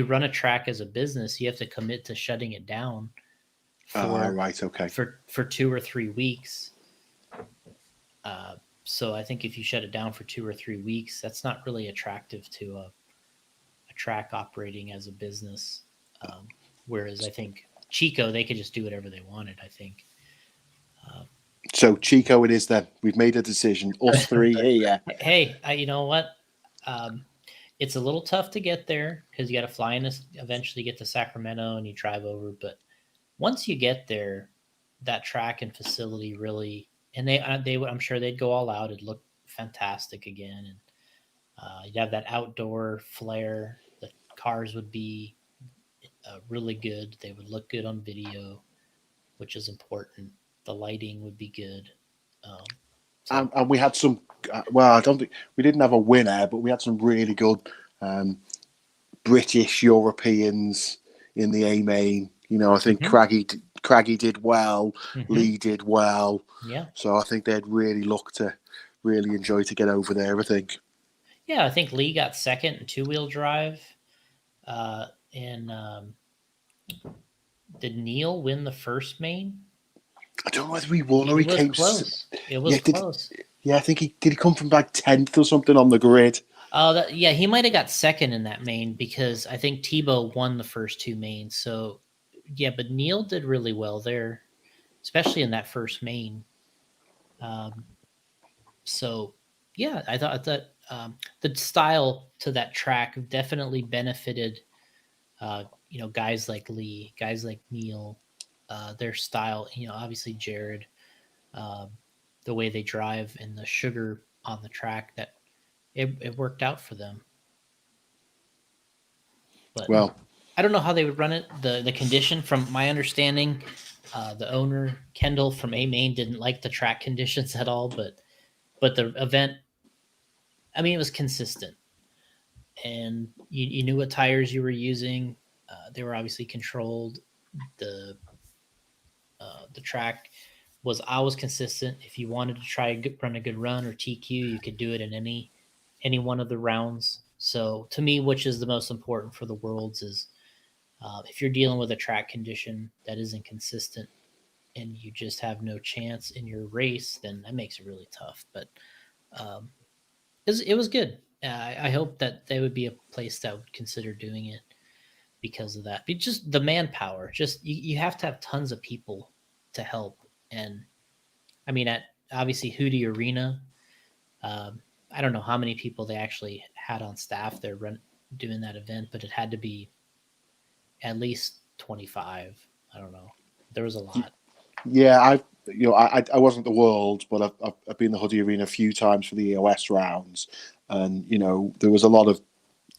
run a track as a business, you have to commit to shutting it down for 2 or 3 weeks. So I think if you shut it down for 2 or 3 weeks, that's not really attractive to a track operating as a business. Whereas I think Chico, they could just do whatever they wanted, I think. So Chico it is then. We've made a decision. Us three here. Hey, you know what? It's a little tough to get there because you got to fly in, eventually get to Sacramento, and you drive over. But once you get there, that track and facility really, and they would, I'm sure they'd go all out. It'd look fantastic again, and you'd have that outdoor flair. The cars would be really good. They would look good on video, which is important. The lighting would be good. And we had some, I don't think, we didn't have a winner, but we had some really good British Europeans in the A main. I think Craggy did well, Lee did well. Yeah. So I think they'd really look to really enjoy to get over there, I think. Yeah, I think Lee got second in 2-wheel drive. Did Neil win the first main? I don't know whether he won or he came close. It was close. I think he come from like 10th or something on the grid. Oh, he might have got second in that main because I think Tebow won the first 2 mains. So, yeah, but Neil did really well there, especially in that first main. So, yeah, I thought that the style to that track definitely benefited, guys like Lee, guys like Neil. Their style, obviously Jared, the way they drive and the sugar on the track, that it worked out for them. But Well, I don't know how they would run it. The condition, from my understanding, the owner Kendall from A Main didn't like the track conditions at all. But the event, I mean, it was consistent, and you knew what tires you were using. They were obviously controlled. The track was always consistent. If you wanted to try run a good run or TQ, you could do it in any one of the rounds. So to me, which is the most important for the Worlds is if you're dealing with a track condition that isn't consistent and you just have no chance in your race, then that makes it really tough. But it was good. I hope that there would be a place that would consider doing it because of that. But just the manpower, just you have to have tons of people to help. And I mean, at obviously Hootie Arena, I don't know how many people they actually had on staff there doing that event, but it had to be at least 25. I don't know. There was a lot. yeah, I wasn't the World, but I've been to Hoodie Arena a few times for the EOS rounds, and there was a lot of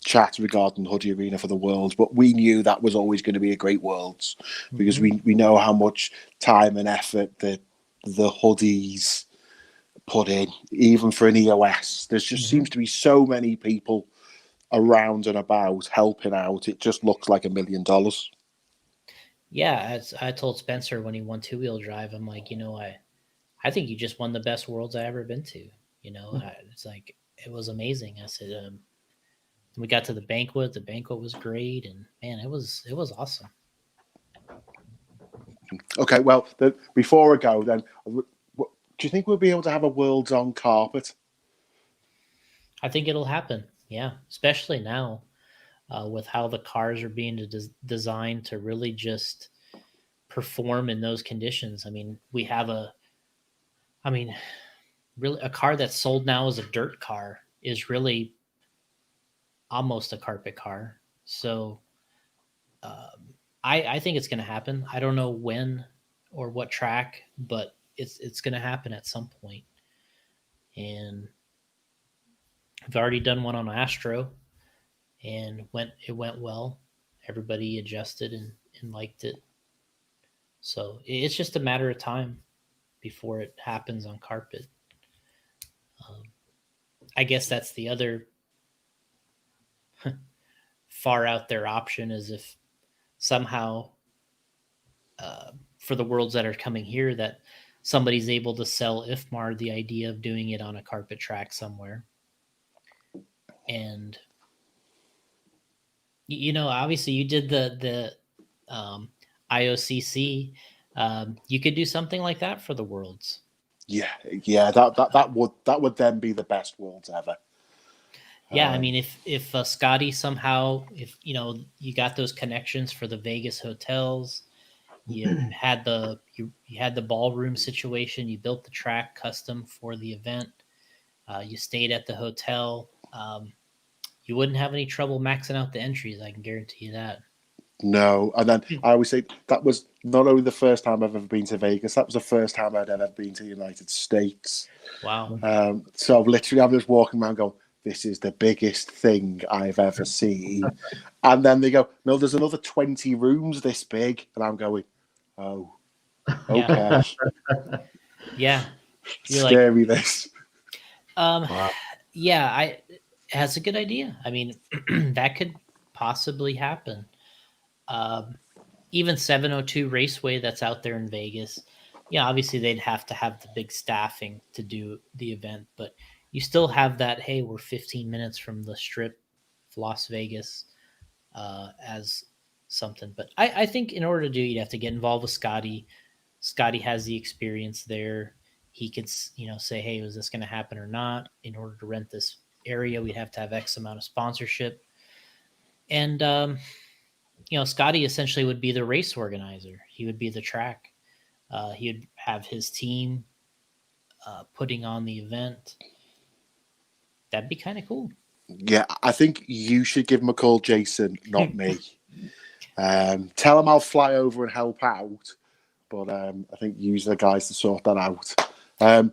chat regarding Hoodie Arena for the Worlds, but we knew that was always going to be a great Worlds because we know how much time and effort the hoodies put in, even for an EOS. There just seems to be so many people around and about helping out. It just looks like $1 million. Yeah, as I told Spencer when he won 2-wheel drive, I'm like, I think you just won the best Worlds I ever been to. It's like it was amazing. I said, we got to the banquet. The banquet was great, and man, it was awesome. Okay, well, before I go, then, do you think we'll be able to have a Worlds on carpet? I think it'll happen. Yeah, especially now with how the cars are being designed to really just perform in those conditions. I mean, really a car that's sold now as a dirt car is really almost a carpet car. So I think it's going to happen. I don't know when or what track, but it's going to happen at some point. And I've already done one on Astro, and it went well. Everybody adjusted and liked it. So it's just a matter of time before it happens on carpet. I guess that's the other far out there option is if somehow for the Worlds that are coming here that somebody's able to sell IFMAR the idea of doing it on a carpet track somewhere. And obviously you did the IOCC. You could do something like that for the Worlds. Yeah, that would then be the best Worlds ever. Yeah, I mean, if Scotty somehow, if you got those connections for the Vegas hotels, you had the ballroom situation, you built the track custom for the event, you stayed at the hotel, you wouldn't have any trouble maxing out the entries. I can guarantee you that. No, and then I always say that was not only the first time I've ever been to Vegas, that was the first time I'd ever been to the United States. Wow. So I'm just walking around going, this is the biggest thing I've ever seen. And then they go, no, there's another 20 rooms this big. And I'm going, oh, okay. Yeah. Scary, this. Wow. Yeah, that's a good idea. I mean, that could possibly happen. Even 702 Raceway that's out there in Vegas. Yeah, obviously they'd have to have the big staffing to do the event, but you still have that, hey, we're 15 minutes from the Strip of Las Vegas as something. But I think in order to do, you'd have to get involved with Scotty. Scotty has the experience there. He could, say, hey, was this going to happen or not? In order to rent this area, we'd have to have X amount of sponsorship. And, Scotty essentially would be the race organizer. He would be the track. He would have his team putting on the event. That'd be kind of cool. Yeah, I think you should give him a call, Jason, not me. Tell him I'll fly over and help out, but I think use the guys to sort that out.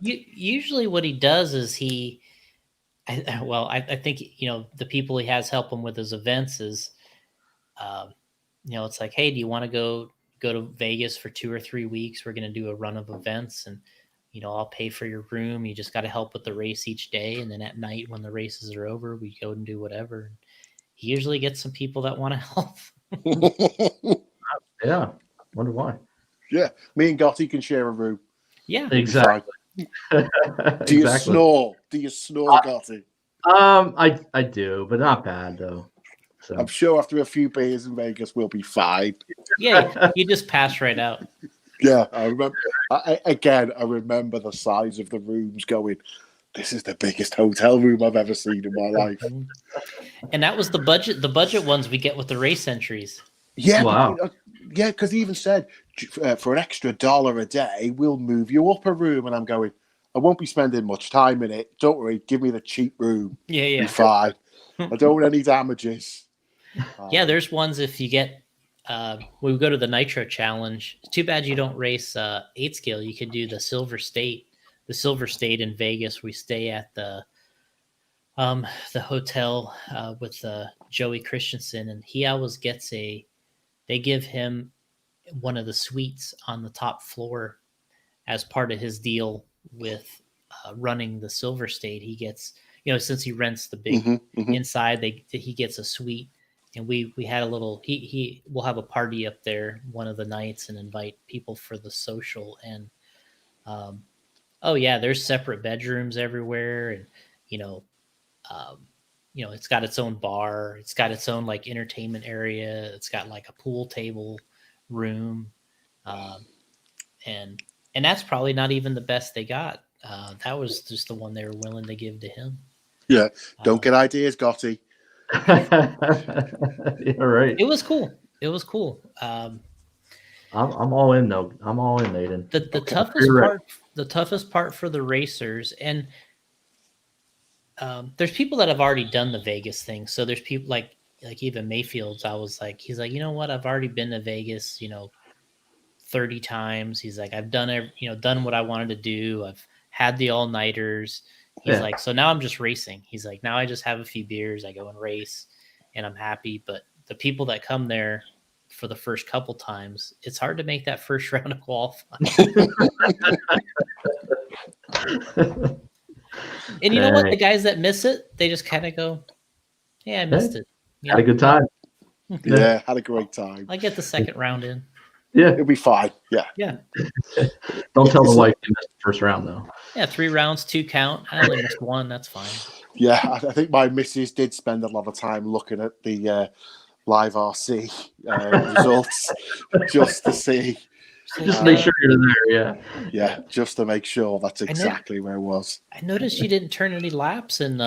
Usually what he does is I think, the people he has help him with his events is It's like, hey, do you want to go to Vegas for 2 or 3 weeks? We're going to do a run of events, and I'll pay for your room. You just got to help with the race each day, and then at night when the races are over, we go and do whatever. And he usually gets some people that want to help. Yeah, wonder why. Yeah, me and Gotti can share a room. Yeah, exactly. Do you snore? Do you snore, Gotti? I do, but not bad though. So. I'm sure after a few beers in Vegas, we'll be fine. Yeah, you just pass right out. Yeah, I remember. I remember the size of the rooms. Going, this is the biggest hotel room I've ever seen in my life. And that was the budget. The budget ones we get with the race entries. Yeah, wow. Yeah, because he even said for an extra $1 a day, we'll move you up a room. And I'm going, I won't be spending much time in it. Don't worry, give me the cheap room. Yeah. Be fine. I don't want any damages. Yeah, there's ones if you get. We go to the Nitro Challenge. It's too bad you don't race 8 scale. You could do the Silver State. The Silver State in Vegas. We stay at the hotel with Joey Christensen, and he always gets they give him one of the suites on the top floor as part of his deal with running the Silver State. He gets, since he rents the big inside, he gets a suite. And we had a little, we'll have a party up there one of the nights and invite people for the social. And, there's separate bedrooms everywhere. And, it's got its own bar. It's got its own like entertainment area. It's got like a pool table room. And that's probably not even the best they got. That was just the one they were willing to give to him. Yeah. Don't get ideas, Gotti. Yeah, right. It was cool. I'm all in though. I'm all in, Aiden. The toughest part for the racers, and there's people that have already done the Vegas thing. So there's people like even Mayfield's. He's like, you know what? I've already been to Vegas, 30 times. He's like, I've done done what I wanted to do. I've had the all-nighters. He's like, so now I'm just racing. He's like, now I just have a few beers. I go and race and I'm happy. But the people that come there for the first couple times, it's hard to make that first round of qualifying. And you know what? The guys that miss it, they just kind of go, yeah, I missed it. Had a good time. Yeah, had a great time. I get the second round in. Yeah. It'll be fine. Yeah. Yeah. Don't tell the wife you missed the first round, though. Yeah, 3 rounds, 2 count. I only missed 1. That's fine. Yeah, I think my missus did spend a lot of time looking at the live RC results just to see. Just make sure you're there, yeah. Yeah, just to make sure that's exactly where it was. I noticed you didn't turn any laps in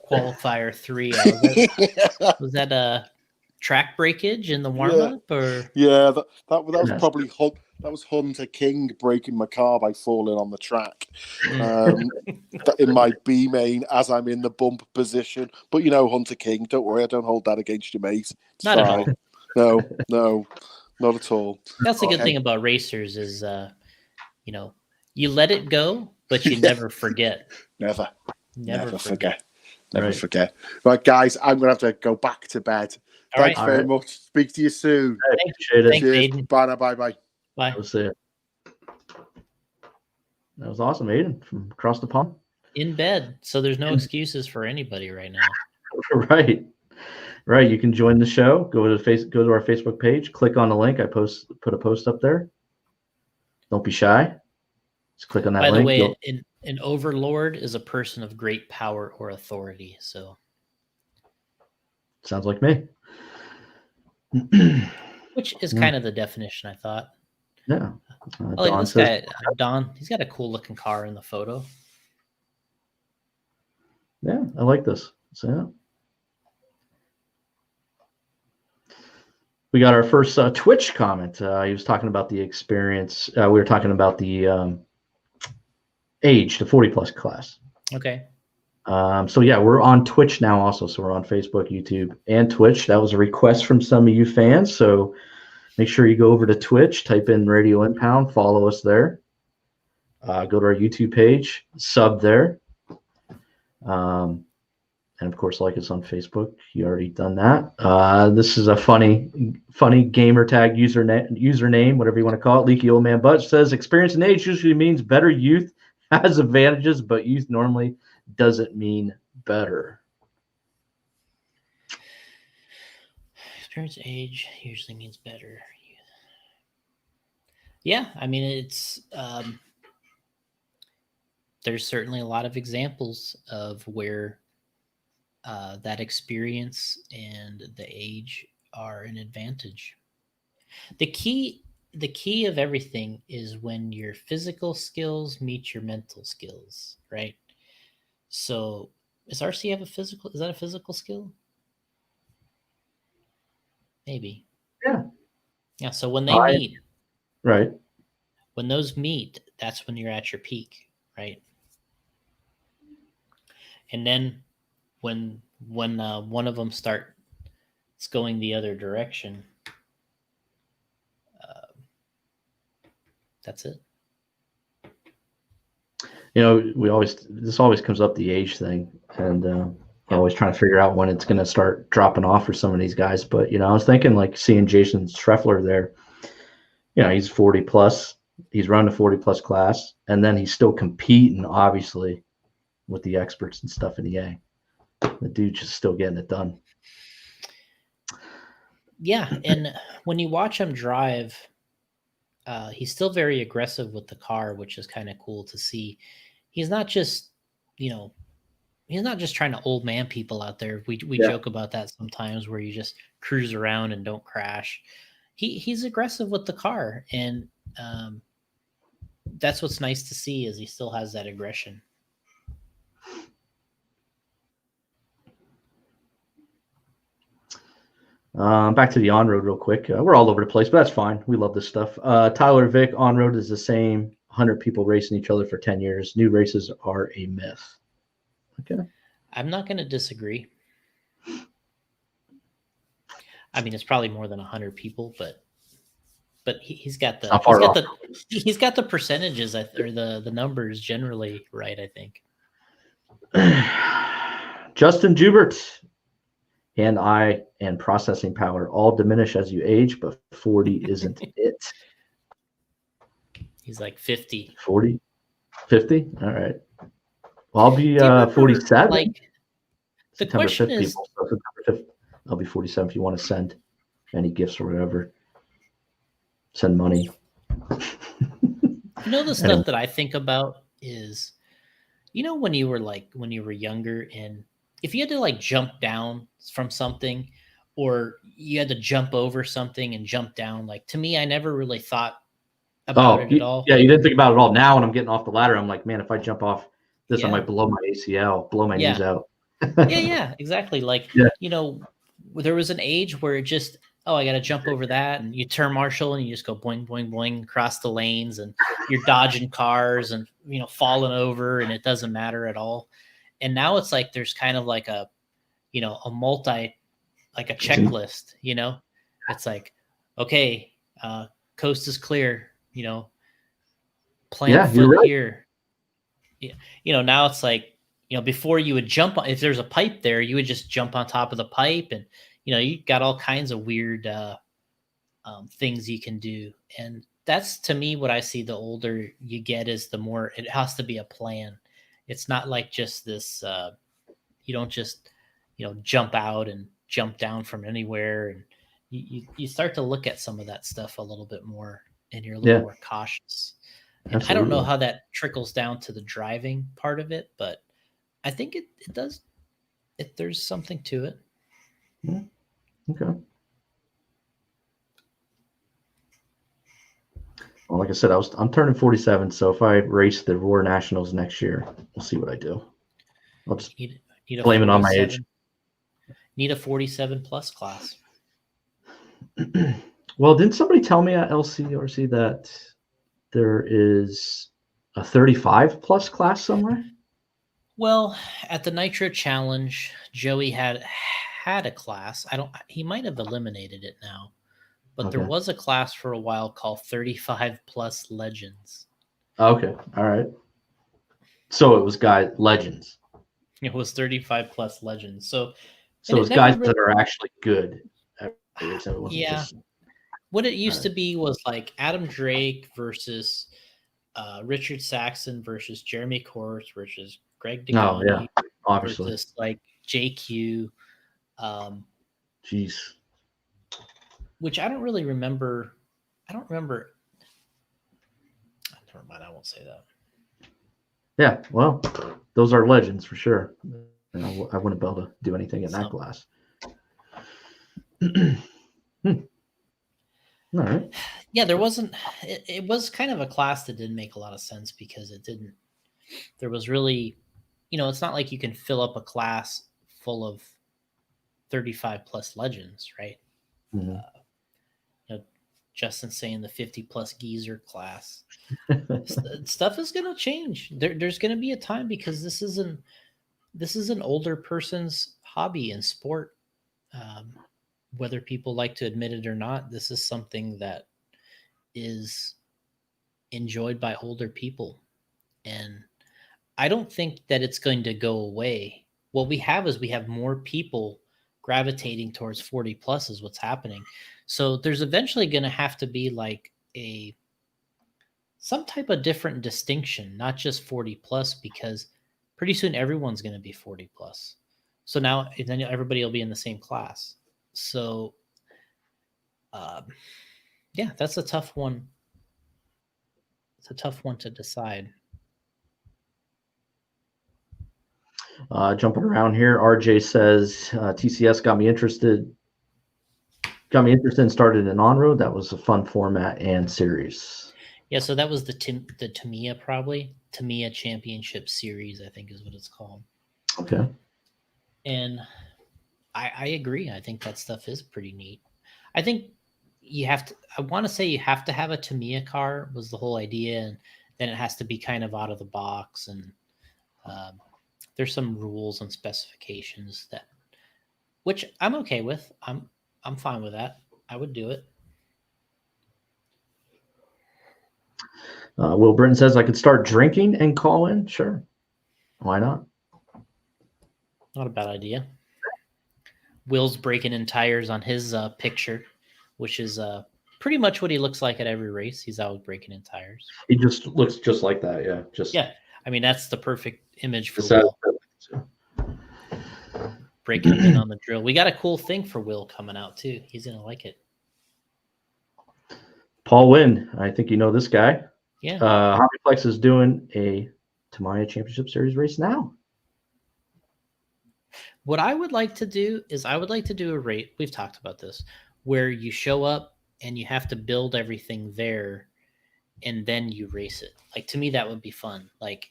qualifier 3. Was that a track breakage in the warm-up? Or yeah, that was probably that was Hunter King breaking my car by falling on the track in my B main as I'm in the bump position. But Hunter King, don't worry, I don't hold that against you, mate. It's not fine. at all. No, not at all. That's the good thing about racers is, you let it go, but you never forget. Never forget. Never Right. forget. Right, guys, I'm going to have to go back to bed. All Thanks right. very much. Speak to you soon. Appreciate it. Thanks, Cheers. Aiden. Bye now. Bye. Bye. That was it. That was awesome, Aiden, from across the pond. In bed, so there's no excuses for anybody right now. Right. You can join the show. Go to our Facebook page. Click on the link. I put a post up there. Don't be shy. Just click on that By link. the way, an overlord is a person of great power or authority. So, sounds like me. which is kind of the definition, I thought. Yeah. I like this guy, Don. He's got a cool looking car in the photo. Yeah, I like this. So, yeah. We got our first Twitch comment. He was talking about the experience. We were talking about the age, the 40+ class. Okay. So yeah, we're on Twitch now also. So we're on Facebook, YouTube, and Twitch. That was a request from some of you fans. So make sure you go over to Twitch, type in Radio Impound, follow us there. Go to our YouTube page, sub there. And of course, like us on Facebook. You already done that. This is a funny gamer tag username, whatever you want to call it. Leaky Old Man Butch says, experience and age usually means better. Youth has advantages, but youth normally doesn't mean better. Experience age usually means better. Yeah, I mean, it's there's certainly a lot of examples of where that experience and the age are an advantage. The key of everything is when your physical skills meet your mental skills, right? So, does RC have a physical? Is that a physical skill? Maybe. Yeah. Yeah. So when they meet, right? When those meet, that's when you're at your peak, right? And then when one of them starts going the other direction, that's it. You know, this always comes up, the age thing, and we're always trying to figure out when it's going to start dropping off for some of these guys. But I was thinking, like, seeing Jason Schreffler there. He's 40 plus. He's running a 40 plus class, and then he's still competing, obviously, with the experts and stuff in EA. The dude's just still getting it done. Yeah, and when you watch him drive, he's still very aggressive with the car, which is kind of cool to see. He's not just, he's not just trying to old man people out there. We joke about that sometimes, where you just cruise around and don't crash. He's aggressive with the car, and that's what's nice to see, is he still has that aggression. Back to the on-road real quick. We're all over the place, but that's fine. We love this stuff. Tyler Vick, on-road is the same. 100 people racing each other for 10 years. New races are a myth. Okay. I'm not going to disagree. I mean, it's probably more than 100 people, but he's got the percentages, or the numbers generally right, I think. Justin Jubert, and processing power all diminish as you age, but 40 isn't it. He's like 50. 40? 50? All right. Well, I'll be 47. Like, the September question 5th, is, people. So September 5th, I'll be 47 if you want to send any gifts or whatever. Send money. The stuff that I think about is, when you were younger, and if you had to like jump down from something, or you had to jump over something and jump down, like, to me, I never really thought about it at all. Yeah, you didn't think about it at all. Now when I'm getting off the ladder, I'm like, man, if I jump off this, I might blow my ACL, blow my knees out. Yeah, exactly. Like, there was an age where it just, I got to jump over that, and you turn marshal and you just go boing, boing, boing across the lanes, and you're dodging cars and, falling over, and it doesn't matter at all. And now it's like, there's kind of like a checklist, it's like, okay, coast is clear, plant foot right. here. Now it's like, before you would jump on, if there's a pipe there, you would just jump on top of the pipe, and, you got all kinds of weird things you can do. And that's, to me, what I see the older you get, is the more it has to be a plan. It's not like just this, you don't just, jump out and jump down from anywhere. And you start to look at some of that stuff a little bit more, and you're a little more cautious. And I don't know how that trickles down to the driving part of it, but I think it does. There's something to it. Yeah. Okay. Well, like I said, I'm turning 47, so if I race the Roar Nationals next year, we'll see what I do. I'll just need blame it on my age. Need a 47 plus class. Well, didn't somebody tell me at LCRC that there is a 35 plus class somewhere? Well, at the Nitro Challenge, Joey had a class. He might have eliminated it now, but there was a class for a while called 35 plus Legends. Okay. All right. So it was legends. It was 35 plus legends. So, So and it's it never guys really, that are actually good at race. It wasn't yeah. just What it used to be was like Adam Drake versus Richard Saxon versus Jeremy Courts versus Greg no, yeah, Degani obviously. versus like JQ, Jeez. which I don't really remember. I don't remember. Never mind. I won't say that. Yeah, well, those are legends for sure. And I wouldn't be able to do anything in that So, class. All right. yeah, there wasn't. It was kind of a class that didn't make a lot of sense because it didn't. There was really, it's not like you can fill up a class full of 35 plus legends, right? Mhm. Justin saying the 50 plus geezer class. Stuff is going to change. There's going to be a time because this is an older person's hobby and sport. Whether people like to admit it or not, this is something that is enjoyed by older people. And I don't think that it's going to go away. What we have is we have more people gravitating towards 40 plus is what's happening. So there's eventually going to have to be like some type of different distinction, not just 40 plus, because pretty soon everyone's going to be 40 plus. So now then everybody will be in the same class. So yeah, that's a tough one. It's a tough one to decide. Jumping around here, RJ says TCS got me interested. Got me interested and started in on-road. That was a fun format and series. Yeah, so that was the Tamiya probably. Tamiya Championship Series, I think is what it's called. Okay. And I agree. I think that stuff is pretty neat. I think I want to say you have to have a Tamiya car was the whole idea. And then it has to be kind of out of the box. And there's some rules and specifications which I'm okay with. I'm fine with that. I would do it. Will Britton says I could start drinking and call in. Sure. Why not? Not a bad idea. Will's breaking in tires on his picture, which is pretty much what he looks like at every race. He's always breaking in tires. He just looks just like that. Yeah. Yeah. I mean, that's the perfect image for Will. Breaking it in on the drill. We got a cool thing for Will coming out too. He's going to like it. Paul Wynn. I think you know this guy. Yeah. Hobbyplex is doing a Tamiya Championship Series race now. What I would like to do is I would like to do a rate. We've talked about this where you show up and you have to build everything there and then you race it. Like to me, that would be fun. Like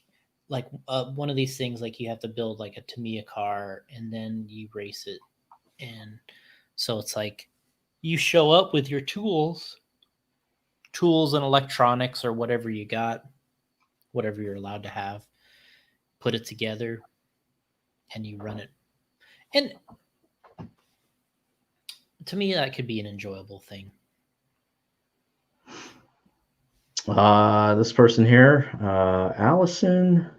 one of these things, like you have to build like a Tamiya car and then you race it. And so it's like you show up with your tools and electronics or whatever you got, whatever you're allowed to have, put it together and you run it. And to me, that could be an enjoyable thing. This person here, Allison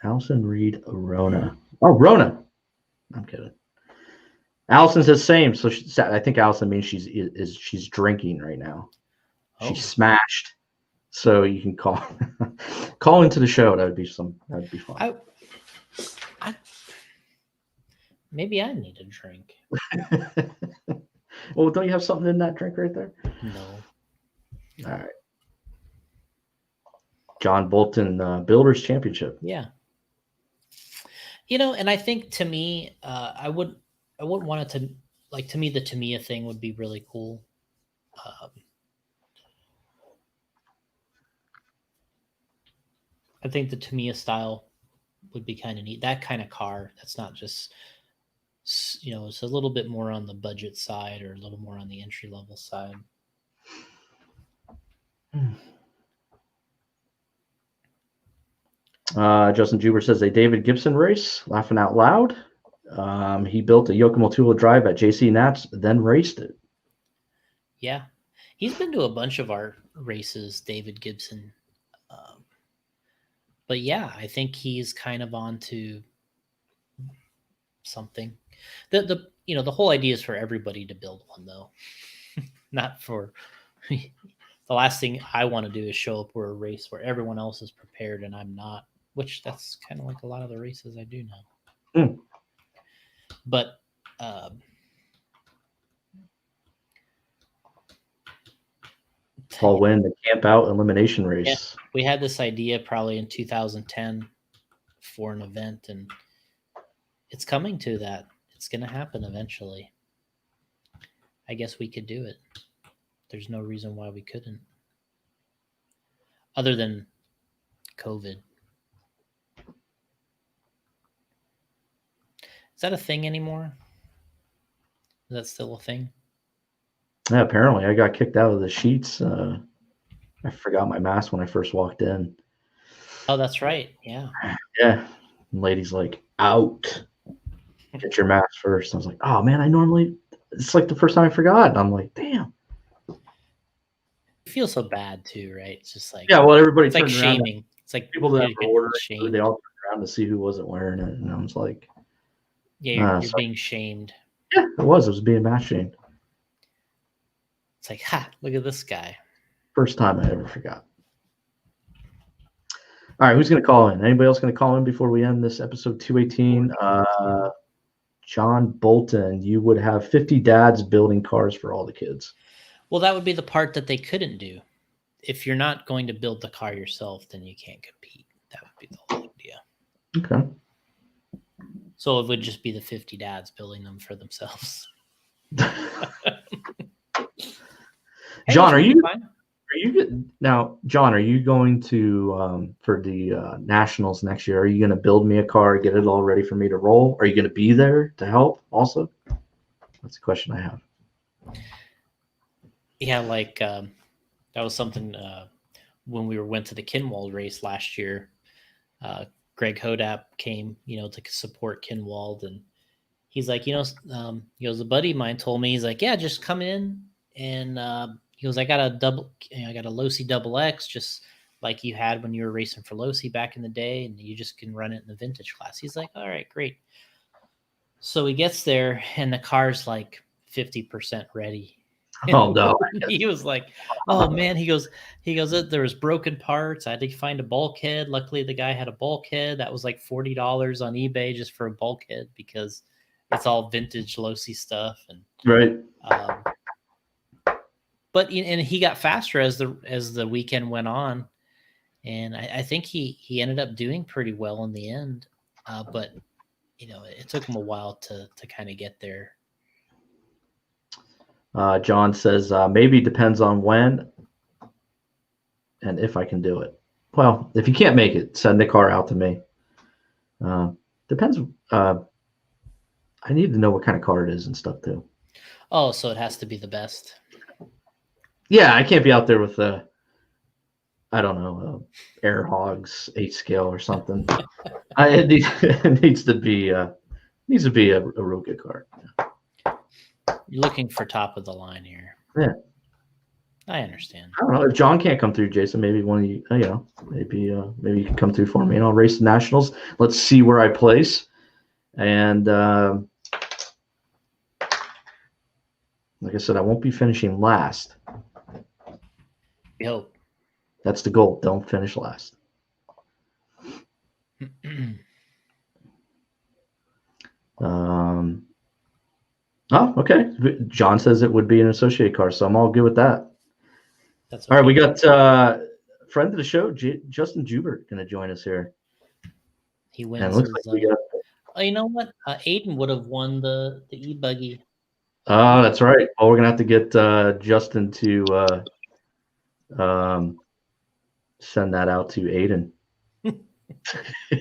Reed Ruona. Oh, Ruona. I'm kidding. Allison says same. So I think Allison means she's drinking right now. Oh. She's smashed. So you can call into the show. That would be fun. Maybe I need a drink. Well, don't you have something in that drink right there? No. All right. John Bolton Builders Championship. Yeah. And I think to me, I wouldn't want it to, like, to me, the Tamiya thing would be really cool. I think the Tamiya style would be kind of neat. That kind of car that's not just, it's a little bit more on the budget side or a little more on the entry level side. Justin Juber says a David Gibson race, laughing out loud. He built a Yokomo two-wheel drive at JC Nats, then raced it. Yeah. He's been to a bunch of our races, David Gibson. But yeah, I think he's kind of on to something. The whole idea is for everybody to build one, though, not for the last thing I want to do is show up for a race where everyone else is prepared and I'm not, which that's kind of like a lot of the races I do now. Mm. But Paul Wynn, the camp out elimination race. yeah, we had this idea probably in 2010 for an event, and it's coming to that. It's going to happen eventually. I guess we could do it. There's no reason why we couldn't, other than COVID. Is that a thing anymore? Is that still a thing? Yeah, apparently I got kicked out of the sheets. I forgot my mask when I first walked in. Oh, that's right. Yeah. Yeah. And lady's like, out. Get your mask first. I was like, oh man, it's like the first time I forgot. And I'm like, damn. You feel so bad too, right? It's just like, yeah, well, everybody it's like turned around. shaming. It's like People that were ordering shamed. they all turned around to see who wasn't wearing it. And I was like, yeah, you're being shamed. Yeah, it was being mask shamed. It's like, ha, look at this guy. First time I ever forgot. All right, who's going to call in? Anybody else going to call in before we end this episode 218? John Bolton, you would have 50 dads building cars for all the kids. Well, that would be the part that they couldn't do. If you're not going to build the car yourself, then you can't compete. That would be the whole idea. Okay. So it would just be the 50 dads building them for themselves. John, are you going to for the nationals next year? Are you going to build me a car, get it all ready for me to roll? Are you going to be there to help also? That's a question I have. Yeah, like that was something when we went to the Kinwald race last year. Greg Hodap came, to support Kinwald, and he's like, he goes, a buddy of mine told me, he's like, yeah, just come in, and he goes, I got a Losi Double X, just like you had when you were racing for Losi back in the day, and you just can run it in the vintage class. He's like, all right, great. So he gets there, and the car's like 50% ready. Oh no! He was like, "Oh man!" He goes, there was broken parts. I had to find a bulkhead. Luckily, the guy had a bulkhead that was like $40 on eBay just for a bulkhead because it's all vintage Losi stuff. And right. But he got faster as the weekend went on, and I think he ended up doing pretty well in the end. But it took him a while to kind of get there. John says, maybe depends on when and if I can do it. Well, if you can't make it, send the car out to me. Depends. I need to know what kind of car it is and stuff too. Oh, so it has to be the best. Yeah, I can't be out there with I don't know, Air Hogs 8 scale or something. It needs to be a real good car. You're looking for top of the line here. Yeah, I understand. I don't know if John can't come through, Jason. Maybe one of you, maybe you can come through for me, and I'll race the nationals. Let's see where I place, and like I said, I won't be finishing last. We hope. That's the goal. Don't finish last. Oh, okay. John says it would be an associate car, so I'm all good with that. That's okay. All right. We got friend of the show, Justin Jubert, going to join us here. He wins. And looks like we got... Oh, you know what? Aiden would have won the e-buggy. Oh, that's right. Well, we're going to have to get Justin to send that out to Aiden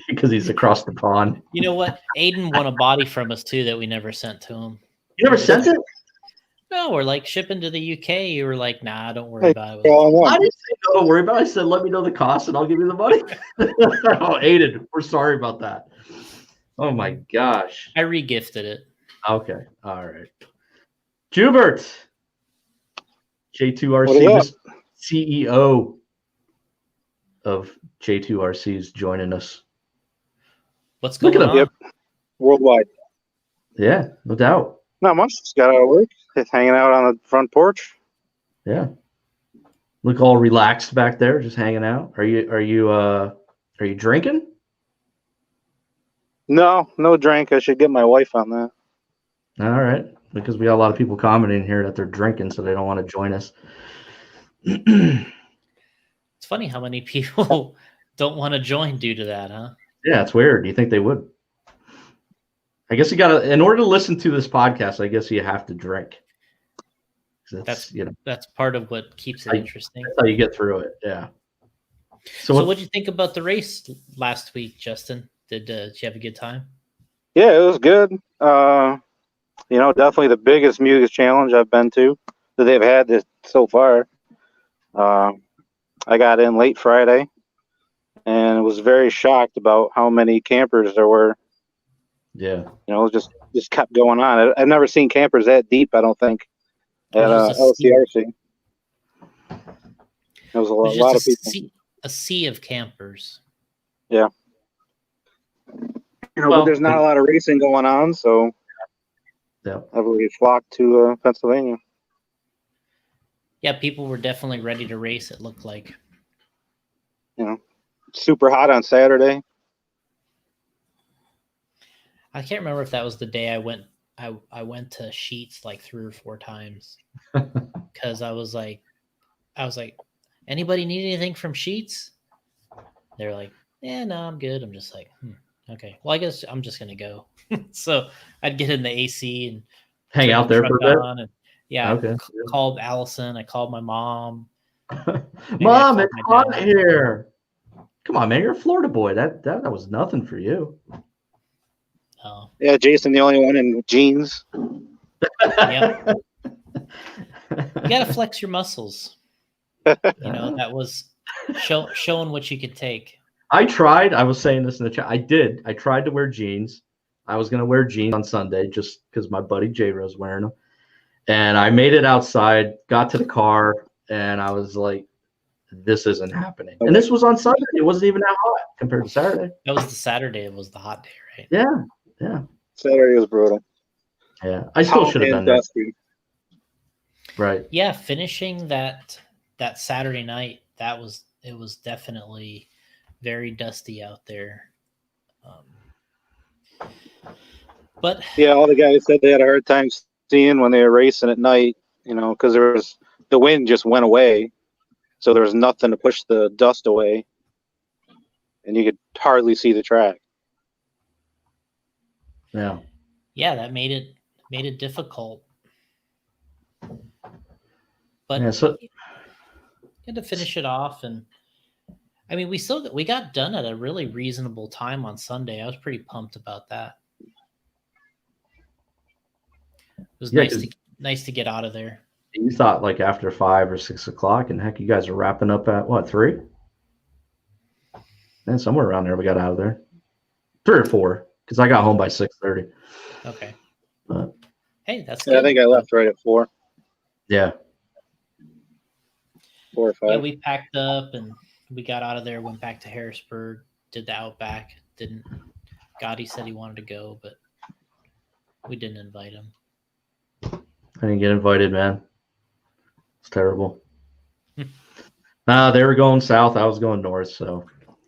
because he's across the pond. You know what? Aiden won a body from us too that we never sent to him. You never sent it? No, we're like shipping to the UK. You were like, nah, don't worry about it. I didn't say don't worry about it. I said, let me know the cost and I'll give you the money. Oh, Aiden, we're sorry about that. Oh my gosh. I re-gifted it. Okay. All right. Jubert. J2RC CEO. of J2RCs joining us. What's Look going at on? him. Yep. Worldwide. Yeah, no doubt. Not much. Just got out of work. Just hanging out on the front porch. Yeah. Look all relaxed back there, just hanging out. Are you drinking? No drink. I should get my wife on that. All right. Because we got a lot of people commenting here that they're drinking, so they don't want to join us. It's funny how many people don't want to join due to that, huh? Yeah, it's weird. Do you think they would? I guess you gotta, in order to listen to this podcast, I guess you have to drink. That's part of what keeps it interesting. That's how you get through it. Yeah. So what did you think about the race last week, Justin? Did you have a good time? Yeah, it was good. Definitely the biggest Mugen challenge I've been to that they've had so far. I got in late Friday and was very shocked about how many campers there were. Yeah. Just kept going on. I've never seen campers that deep, I don't think, at LCRC. There was a lot of people. A sea of campers. Yeah. But there's not a lot of racing going on, so everybody flocked to Pennsylvania. Yeah, people were definitely ready to race, it looked like. Super hot on Saturday. I can't remember if that was the day I went to Sheets like 3 or 4 times. Because I was like, anybody need anything from Sheets? They're like, yeah, no, I'm good. I'm just like, okay. Well, I guess I'm just gonna go. So I'd get in the AC and hang out there for a bit. And, I called Allison. I called my mom. Mom, it's hot here. Come on, man. You're a Florida boy. That was nothing for you. Oh. Yeah, Jason, the only one in jeans. Yep. You gotta flex your muscles. That was showing what you could take. I tried. I was saying this in the chat. I tried to wear jeans. I was going to wear jeans on Sunday just because my buddy J-Rose wearing them. And I made it outside, got to the car, and I was like, this isn't happening. And this was on Sunday. It wasn't even that hot compared to Saturday. That was the Saturday. It was the hot day, right? Yeah. Saturday was brutal. Yeah. I still should have been there. Right. Yeah, finishing that Saturday night, it was definitely very dusty out there. But yeah, all the guys said they had a hard time seeing when they were racing at night, because the wind just went away, so there was nothing to push the dust away, and you could hardly see the track. Yeah. Yeah, that made it difficult. But you had to finish it off, and I mean, we got done at a really reasonable time on Sunday. I was pretty pumped about that. It was nice to get out of there. You thought like after 5 or 6 o'clock, and heck, you guys are wrapping up at what, 3? And somewhere around there we got out of there. 3 or 4, because I got home by 6:30. Okay. But, hey, that's good. I think I left right at 4. Yeah. 4 or 5. Yeah, we packed up and we got out of there, went back to Harrisburg, did the Outback. Gotti said he wanted to go, but we didn't invite him. I didn't get invited, man. It's terrible. They were going south. I was going north, so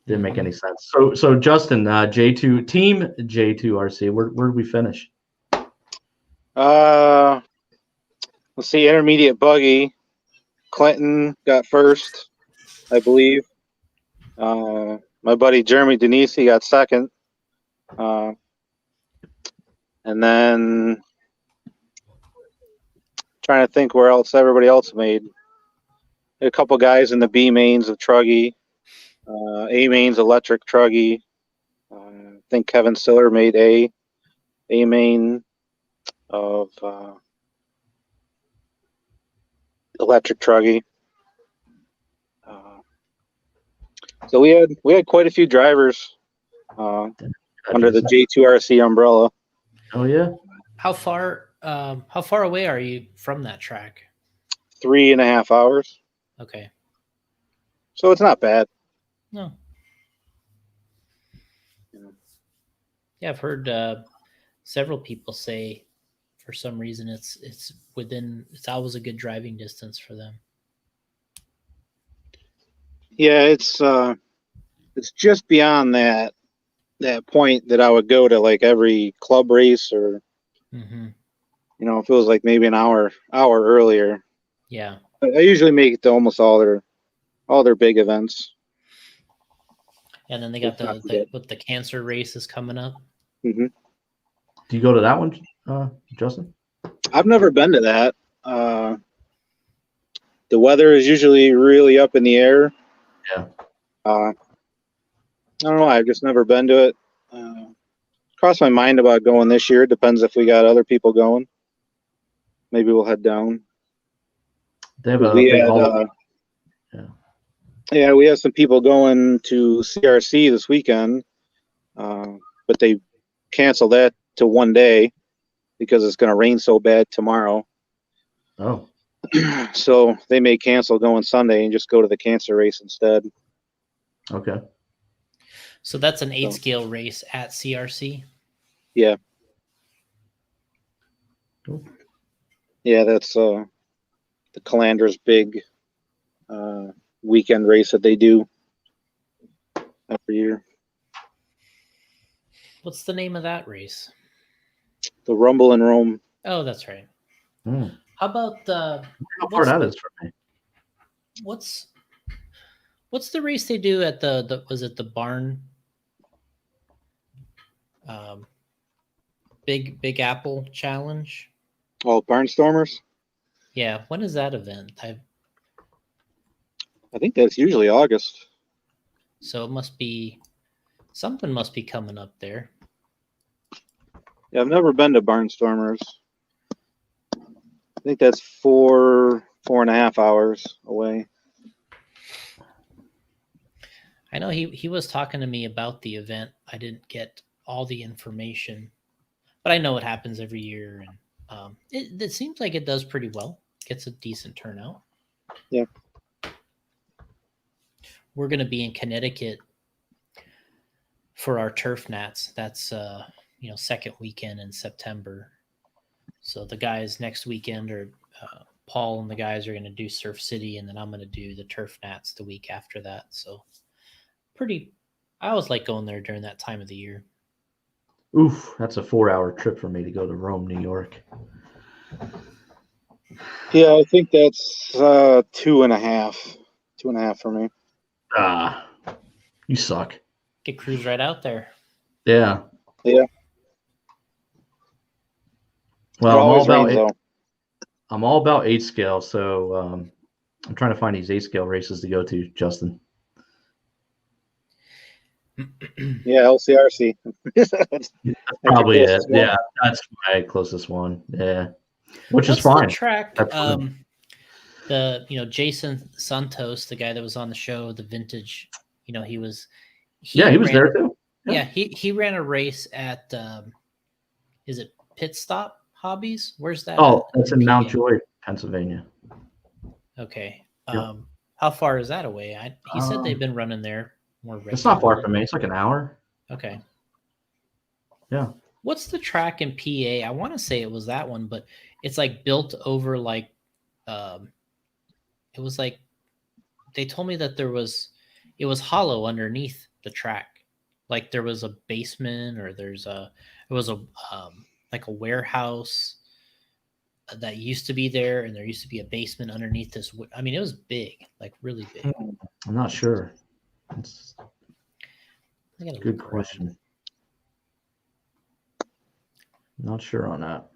didn't make any sense. So Justin, J2 team J2RC, where did we finish? Let's see, intermediate buggy. Clinton got first, I believe. My buddy Jeremy Denise got second. And then trying to think where else everybody else made. A couple guys in the B mains of Truggy, A mains electric Truggy. I think Kevin Siller made A main of electric Truggy. So we had quite a few drivers under the J2RC umbrella. Oh yeah. How far away are you from that track? 3.5 hours. Okay. So it's not bad. No. Yeah. Yeah, I've heard several people say for some reason it's always a good driving distance for them. Yeah, it's just beyond that point that I would go to like every club race or Mm-hmm. if it was like maybe an hour earlier. Yeah. I usually make it to almost all their big events. And then they got the cancer race is coming up. Mm-hmm. Do you go to that one, Justin? I've never been to that. The weather is usually really up in the air. Yeah. I don't know. I've just never been to it. Crossed my mind about going this year. Depends if we got other people going. Maybe we'll head down. They have a big hall. Yeah, we have some people going to CRC this weekend, but they canceled that to one day because it's going to rain so bad tomorrow. Oh. So they may cancel going Sunday and just go to the cancer race instead. Okay. So that's an 8-scale race at CRC? Yeah. Cool. Yeah, that's the Calandra's big weekend race that they do every year. What's the name of that race? The Rumble in Rome. Oh, that's right. Mm. How about how far that is from me? What's the race they do at the was it the barn? Big Apple Challenge. Oh, Barnstormers. Yeah, when is that event? I think that's usually August. So it must be something must be coming up there. Yeah, I've never been to Barnstormers. I think that's 4.5 hours away. I know he was talking to me about the event. I didn't get all the information, but I know it happens every year, and it seems like it does pretty well. Gets a decent turnout. Yeah. We're going to be in Connecticut for our turf nats. That's second weekend in September. So the guys next weekend are Paul and the guys are going to do Surf City, and then I'm going to do the turf nats the week after that. So I always like going there during that time of the year. Oof, that's a 4-hour trip for me to go to Rome, New York. Yeah, I think that's 2.5. 2.5 for me. Ah, you suck. Get cruise right out there. Yeah. Yeah. Well, I'm all about 8 scale, so I'm trying to find these 8 scale races to go to, Justin. Yeah, LCRC. That's probably it. Yeah, that's my closest one. Yeah, which is fine. The track, Jason Santos, the guy that was on the show, the vintage. He was there too. Yeah, he ran a race at. Is it Pit Stop Hobbies? Where's that? Oh, that's in Mount Joy, Pennsylvania. Okay. Yep. How far is that away? He said they've been running there more regularly. It's not far from me. It's like an hour. Okay. Yeah. What's the track in PA? I want to say it was that one, but it's like built over like it was like they told me that it was hollow underneath the track. Like there was a basement or it was like a warehouse that used to be there, and there used to be a basement underneath this. I mean, it was big, like really big. I'm not sure. It's a good question. Not sure on that.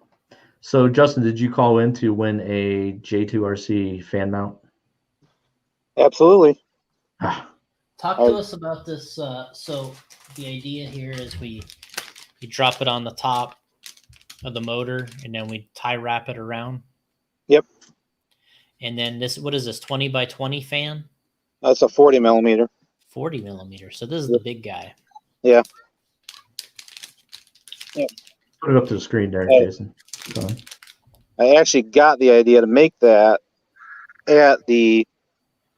So, Justin, did you call in to win a J2RC fan mount? Absolutely. Talk to us about this. So the idea here is you drop it on the top of the motor, and then we tie wrap it around. Yep. And then what is this, 20 by 20 fan? That's a 40 millimeter. 40 millimeter. So this is the big guy. Yeah. Yep. Put it up to the screen there, Jason. Sorry. I actually got the idea to make that at the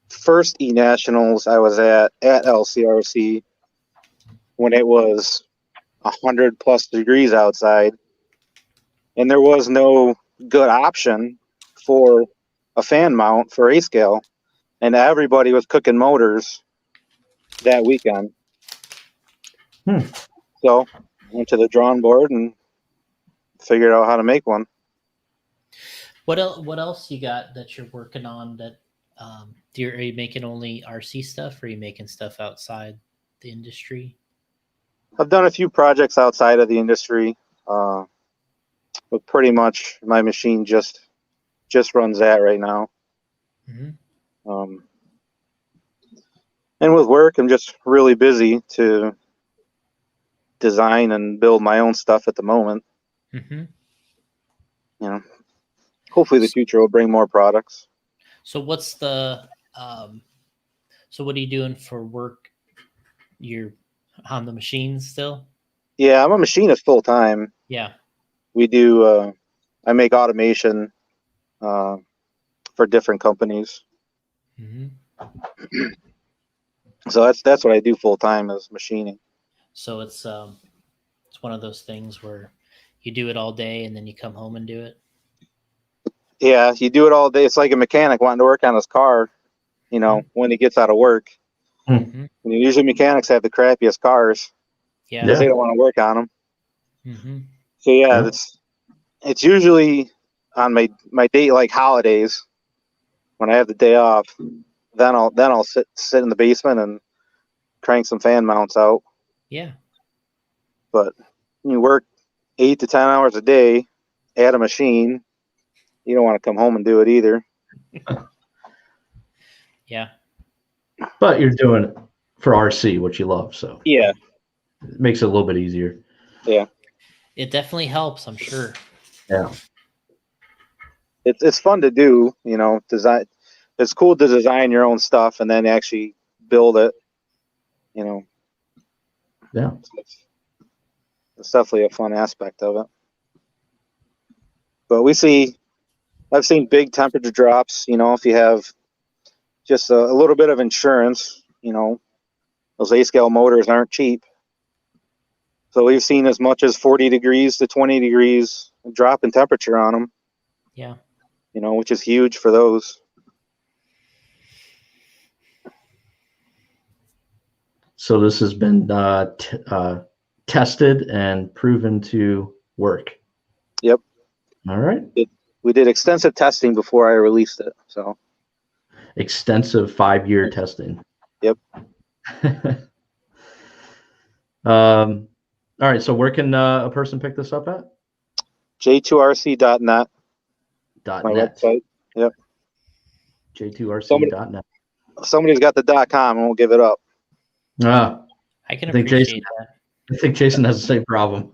first E-Nationals I was at LCRC when it was 100+ degrees outside, and there was no good option for a fan mount for A-scale, and everybody was cooking motors that weekend. So went to the drawing board and figured out how to make one. What else you got that you're working on? That are you making only RC stuff, or are you making stuff outside the industry? I've done a few projects outside of the industry, but pretty much my machine just runs that right now. Mm-hmm. And with work, I'm just really busy to design and build my own stuff at the moment. Mm-hmm. You know, hopefully the future will bring more products. So what's the so what are you doing for work? You're on the machine still? Yeah, I'm a machinist full time. Yeah. We do. I make automation for different companies. Mm-hmm. So that's what I do full time is machining. So it's one of those things where you do it all day and then you come home and do it. Yeah, you do it all day. It's like a mechanic wanting to work on his car, you know, when he gets out of work. Mm-hmm. And usually mechanics have the crappiest cars Yeah. because they don't want to work on them. Mm-hmm. So yeah, it's usually on my day, like holidays, when I have the day off. Then I'll sit in the basement and crank some fan mounts out. Yeah. But you work 8 to 10 hours a day at a machine. You don't want to come home and do it either. Yeah. But you're doing it for RC, what you love, so Yeah, it makes it a little bit easier. yeah. It definitely helps, I'm sure. Yeah. It's fun to do, you know, design. It's cool to design your own stuff and then actually build it, you know. Yeah. It's definitely a fun aspect of it. But I've seen big temperature drops, you know, if you have just a little bit of insurance, you know, those A-scale motors aren't cheap. So we've seen as much as 40 degrees to 20 degrees drop in temperature on them. Yeah. You know, which is huge for those. So this has been tested and proven to work. Yep. All right. We did extensive testing before I released it. So Extensive 5-year testing. Yep. All right. So where can a person pick this up at? j2rc.net. .net. My website. Yep. j2rc.net. Somebody's got the .com and we'll give it up. Ah, I can I think appreciate that. I think Jason has the same problem.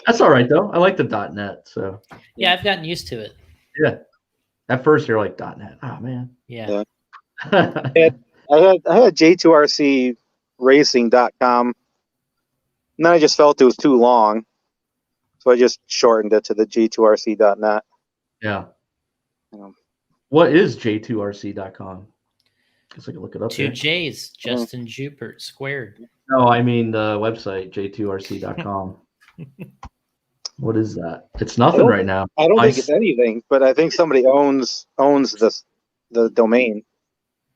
That's all right though. I like the .net. So Yeah, I've gotten used to it. yeah. At first you're like .net. Oh man. Yeah. I had j2rcracing.com, and then I just felt it was too long, so I just shortened it to the j2rc.net. Yeah. You know. What is j2rc.com? Guess I can look it up. 2 here. J's, Justin Jupert squared. No, I mean the website, j2rc.com. What is that? It's nothing right now. I don't think it's anything, but I think somebody owns the domain.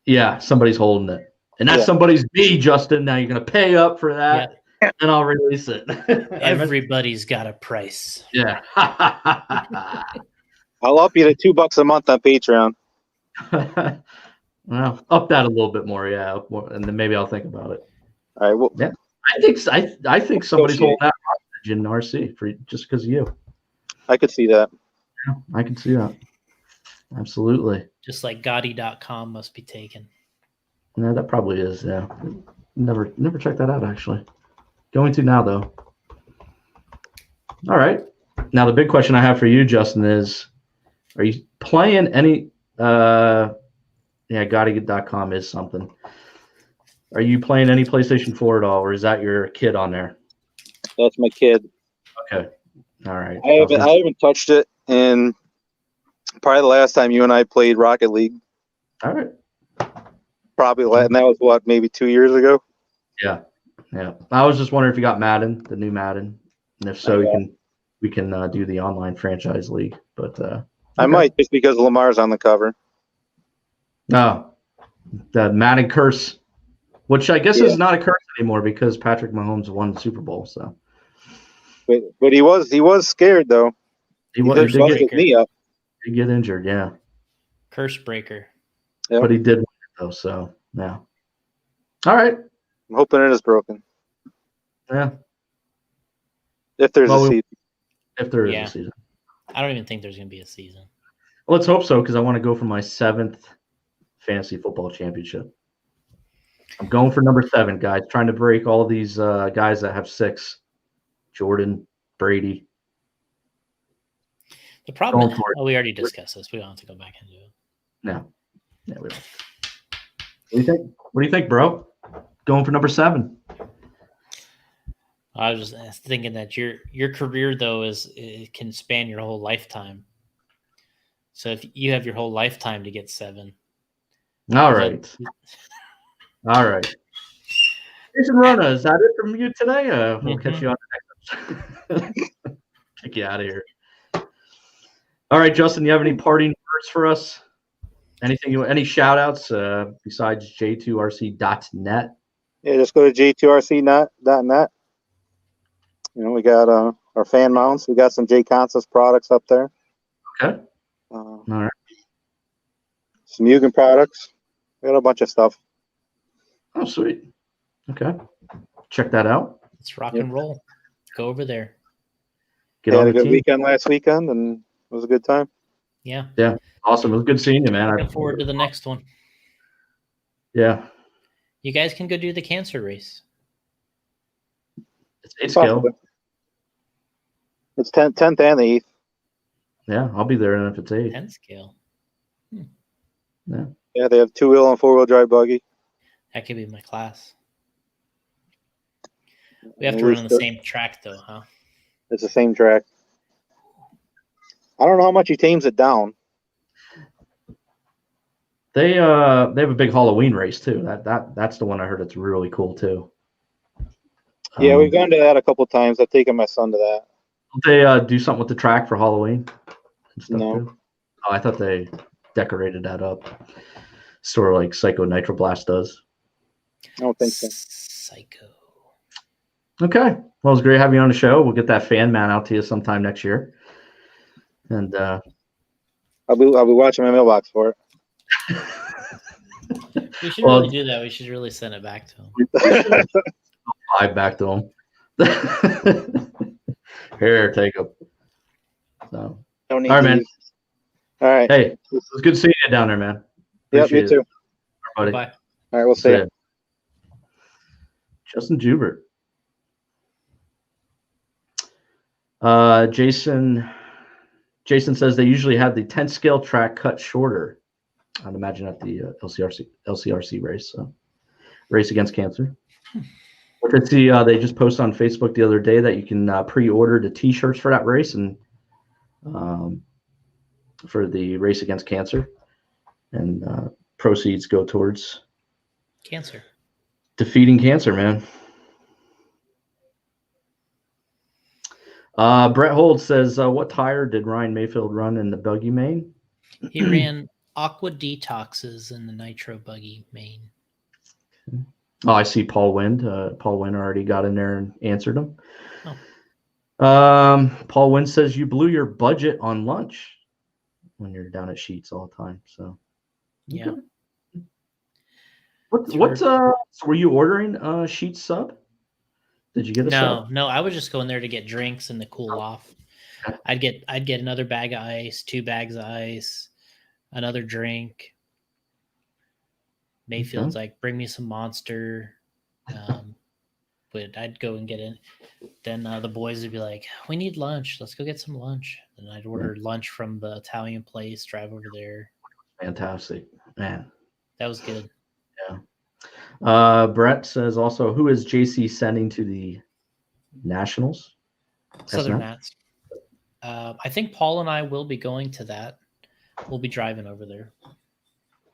Yeah, somebody's holding it. And that somebody's me, Justin. Now you're going to pay up for that, and I'll release it. Everybody's got a price. Yeah. I'll up you to $2 a month on Patreon. Well, up that a little bit more, yeah, and then maybe I'll think about it. All right. Well, yeah, I think somebody's holding that hostage in RC for just because of you. I could see that. Yeah, I can see that. Absolutely. Just like Gotti.com must be taken. Yeah, that probably is. Yeah, never checked that out actually. Going to now though. All right. Now the big question I have for you, Justin, is: are you playing any? Yeah, Gotti.com is something. Are you playing any PlayStation 4 at all, or is that your kid on there? That's my kid. Okay. All right. I haven't touched it, and probably the last time you and I played Rocket League. All right. Probably, and that was what, maybe 2 years ago. Yeah. I was just wondering if you got Madden, the new Madden, and if so, we can do the online franchise league. But I might, just because Lamar's on the cover. No, the Madden curse, which I guess is not a curse anymore because Patrick Mahomes won the Super Bowl. So, but he was scared though. He did get his knee up. He get injured, yeah. Curse breaker. Yep. But he did win it though. So yeah. All right. I'm hoping it is broken. Yeah. If there's a season. If there is a season. I don't even think there's going to be a season. Well, let's hope so, because I want to go for my 7th fantasy football championship. I'm going for number 7, guys. Trying to break all these guys that have 6. Jordan, Brady. The problem we already discussed this. We don't have to go back into it. No. Yeah, we don't. What do you think? What do you think, bro? Going for number 7. I was just thinking that your career though it can span your whole lifetime. So if you have your whole lifetime to get 7. All right. All right. Jason Ruona, is that it from you today? We'll catch you on the next episode. Kick you out of here. All right, Justin, you have any parting words for us? Any shout outs besides j2rc.net? Yeah, just go to j2rc.net. We got our fan mounts. We got some J-Conscious products up there. Okay. All right. Some Mugen products. We got a bunch of stuff. Oh, sweet. Okay. Check that out. Let's rock and roll. Go over there. Get on had the a good team. weekend last weekend, and it was a good time. Yeah. Yeah. Awesome. It was good seeing you, man. Looking forward to the next one. Yeah. You guys can go do the cancer race. It's 8 scale. It's 10th and the 8th. Yeah, I'll be there if it's 8. 10 scale. Yeah. Yeah, they have 2-wheel and 4-wheel drive buggy. That could be my class. We have to run on the same track though, huh? It's the same track. I don't know how much he tames it down. They have a big Halloween race too. That's the one I heard. It's really cool too. Yeah, we've gone to that a couple times. I've taken my son to that. Don't they do something with the track for Halloween and stuff No. too? Oh, I thought they decorated that up. Sort of like Psycho Nitro Blast does. I don't think so. Psycho. Okay. Well, it was great having you on the show. We'll get that fan man out to you sometime next year. And I'll be watching my mailbox for it. We should really do that. We should really send it back to him. I'll back to him. Here, take them. So, Don't need all right, man. All right. Hey, it was good seeing you down there, man. Yep, you too. Buddy. Bye. All right, we'll see you. Justin Jubert. Jason says they usually have the 10 scale track cut shorter. I'd imagine at the LCRC race, race against cancer. But I see they just posted on Facebook the other day that you can pre-order the T-shirts for that race and for the race against cancer, and proceeds go towards Cancer. Defeating cancer, man. Brett Hold says, what tire did Ryan Mayfield run in the buggy main? He ran Aqua Detoxes in the Nitro Buggy main. Oh, I see Paul Wind. Paul Wind already got in there and answered him. Oh. Paul Wind says you blew your budget on lunch when you're down at Sheets all the time. So yeah. Okay. What were you ordering Sheets sub? Did you get a sub? No, I was just going there to get drinks and to cool off. I'd get another bag of ice, 2 bags of ice, another drink. Mayfield's like, bring me some Monster. But I'd go and get in. Then the boys would be like, we need lunch. Let's go get some lunch. And I'd order lunch from the Italian place, drive over there. Fantastic, man. That was good. Yeah. Brett says also, who is JC sending to the Nationals? Southern Nats. I think Paul and I will be going to that. We'll be driving over there.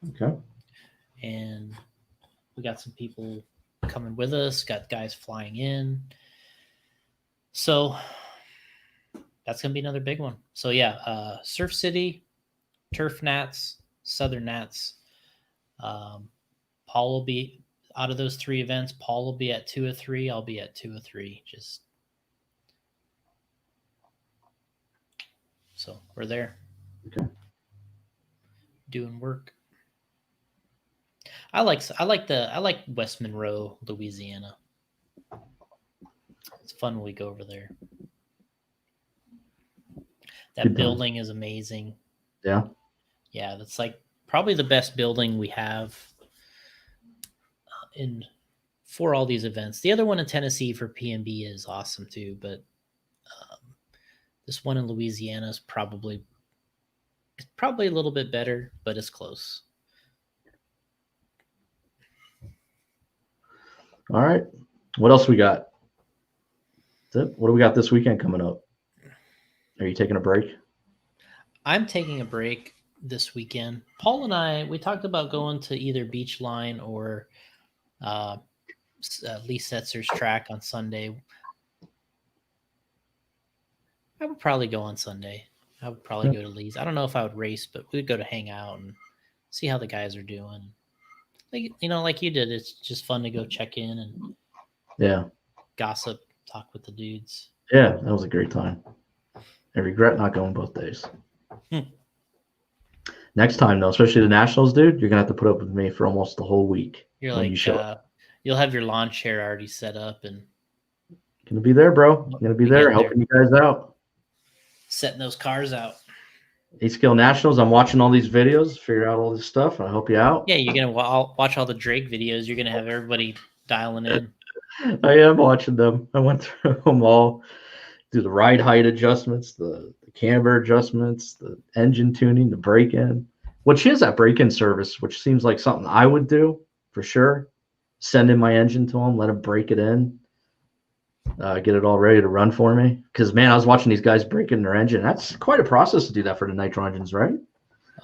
Okay. And we got some people coming with us, got guys flying in. So that's going to be another big one. So yeah, Surf City, Turf Nats, Southern Nats. Paul will be out of those 3 events. Paul will be at 2 of 3. I'll be at 2 of 3. Just so we're there. Okay. Doing work. I like West Monroe, Louisiana. It's fun when we go over there. That Good building is amazing. Yeah. Yeah, that's like probably the best building we have for all these events. The other one in Tennessee for PNB is awesome too, but this one in Louisiana is probably a little bit better, but it's close. All right. What else we got? That's it. What do we got this weekend coming up? Are you taking a break? I'm taking a break this weekend. Paul and I, we talked about going to either Beach Line or Lee Setzer's track on Sunday. I would probably go on Sunday. I would probably go to Lee's. I don't know if I would race, but we'd go to hang out and see how the guys are doing. Like, like you did, it's just fun to go check in and gossip, talk with the dudes. Yeah, that was a great time. I regret not going both days. Next time, though, especially the Nationals, dude, you're going to have to put up with me for almost the whole week. You're like, you'll have your lawn chair already set up and going to be there, bro. I'm going to be there helping you guys out. Setting those cars out. A-Scale Nationals, I'm watching all these videos, figure out all this stuff, and I help you out. Yeah, you're going to watch all the Drake videos. You're going to have everybody dialing in. I am watching them. I went through them all. Do the ride height adjustments, the camber adjustments, the engine tuning, the break-in. Which is that break-in service, which seems like something I would do for sure. Send in my engine to them, let them break it in. Get it all ready to run for me. Because, man, I was watching these guys break in their engine. That's quite a process to do that for the nitro engines, right?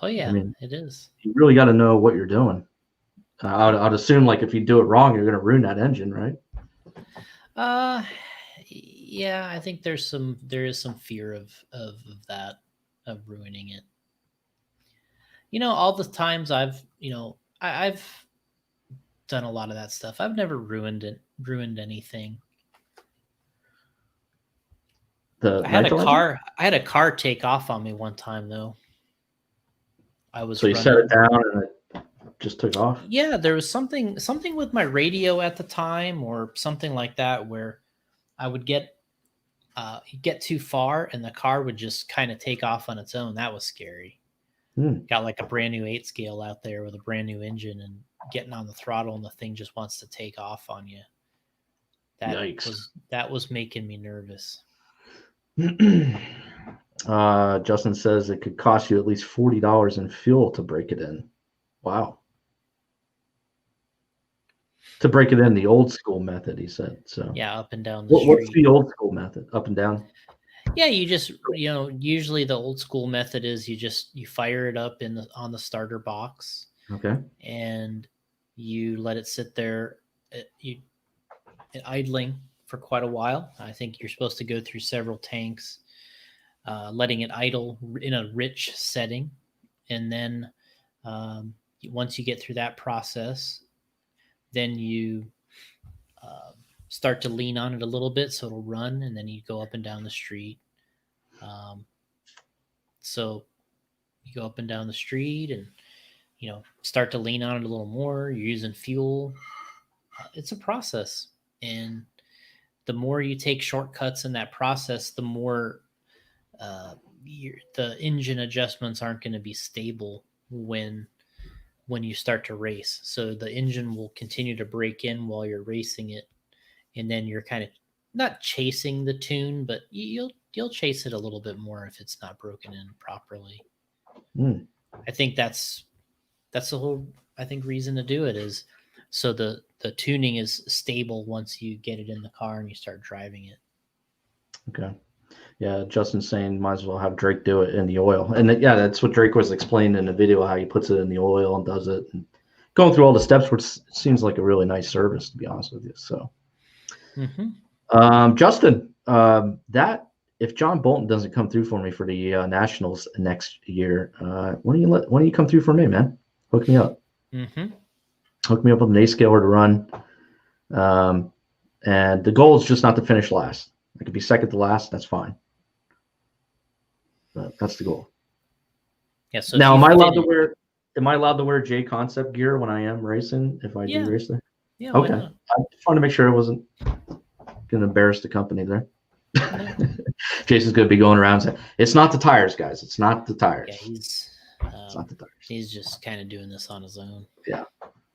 Oh, yeah, I mean, it is. You really got to know what you're doing. I'd assume, like, if you do it wrong, you're going to ruin that engine, right? Yeah, I think there is some fear of that, of ruining it. All the times I've done a lot of that stuff. I've never ruined anything. I had a car take off on me one time though. So you set it down and it just took off? Yeah, there was something with my radio at the time or something like that where I would get too far and the car would just kind of take off on its own. That was scary. Got like a brand new 8-scale out there with a brand new engine and getting on the throttle and the thing just wants to take off on you. That was making me nervous. Justin says it could cost you at least $40 in fuel to break it in. Wow. To break it in the old school method, he said. So yeah, up and down the street. What's the old school method? Up and down? Yeah, you just usually the old school method is you fire it up on the starter box. Okay. And you let it sit there idling for quite a while. I think you're supposed to go through several tanks, letting it idle in a rich setting. And then once you get through that process, then you start to lean on it a little bit so it'll run, and then you go up and down the street. So you go up and down the street and start to lean on it a little more. You're using fuel. It's a process, and the more you take shortcuts in that process, the more the engine adjustments aren't going to be stable when you start to race. So the engine will continue to break in while you're racing it, and then you're kind of not chasing the tune, but you'll chase it a little bit more if it's not broken in properly. I think that's the whole reason to do it, is so the tuning is stable once you get it in the car and you start driving it. Okay. Yeah, Justin's saying might as well have Drake do it in the oil. And yeah, that's what Drake was explaining in the video, how he puts it in the oil and does it. And going through all the steps, which seems like a really nice service, to be honest with you. So, Justin, that if John Bolton doesn't come through for me for the Nationals next year, why don't you come through for me, man? Hook me up. Hook me up with an A-scaler to run. And the goal is just not to finish last. I could be second to last. That's fine. But that's the goal. Yeah. So now, am I allowed to wear J Concept gear when I am racing? If I do race there? Yeah. Okay. I just wanted to make sure I wasn't going to embarrass the company there. Jason's going to be going around saying, "It's not the tires, guys. It's not the tires." Yeah, it's not the tires. He's just kind of doing this on his own. Yeah,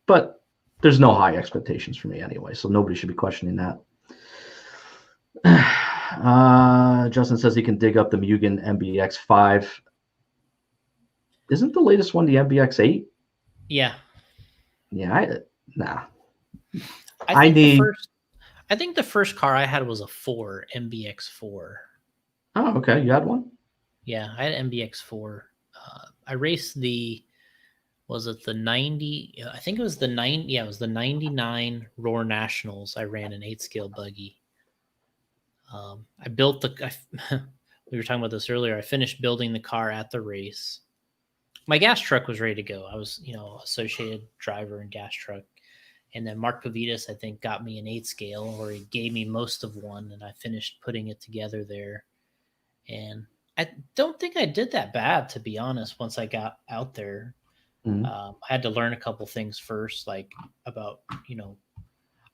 but there's no high expectations for me anyway, so nobody should be questioning that. Justin says he can dig up the Mugen MBX5. Isn't the latest one the MBX8? Yeah. Yeah, nah. I think the first car I had was a MBX4. Oh, okay. You had one? Yeah, I had MBX4. I raced was it the 90? I think it was the 90. Yeah, it was the 99 Roar Nationals. I ran an 8-scale buggy. I built we were talking about this earlier. I finished building the car at the race. My gas truck was ready to go. I was, associated driver and gas truck. And then Mark Pavitas, I think, got me an 8-scale, or he gave me most of one, and I finished putting it together there. And I don't think I did that bad, to be honest, once I got out there. I had to learn a couple things first, like about,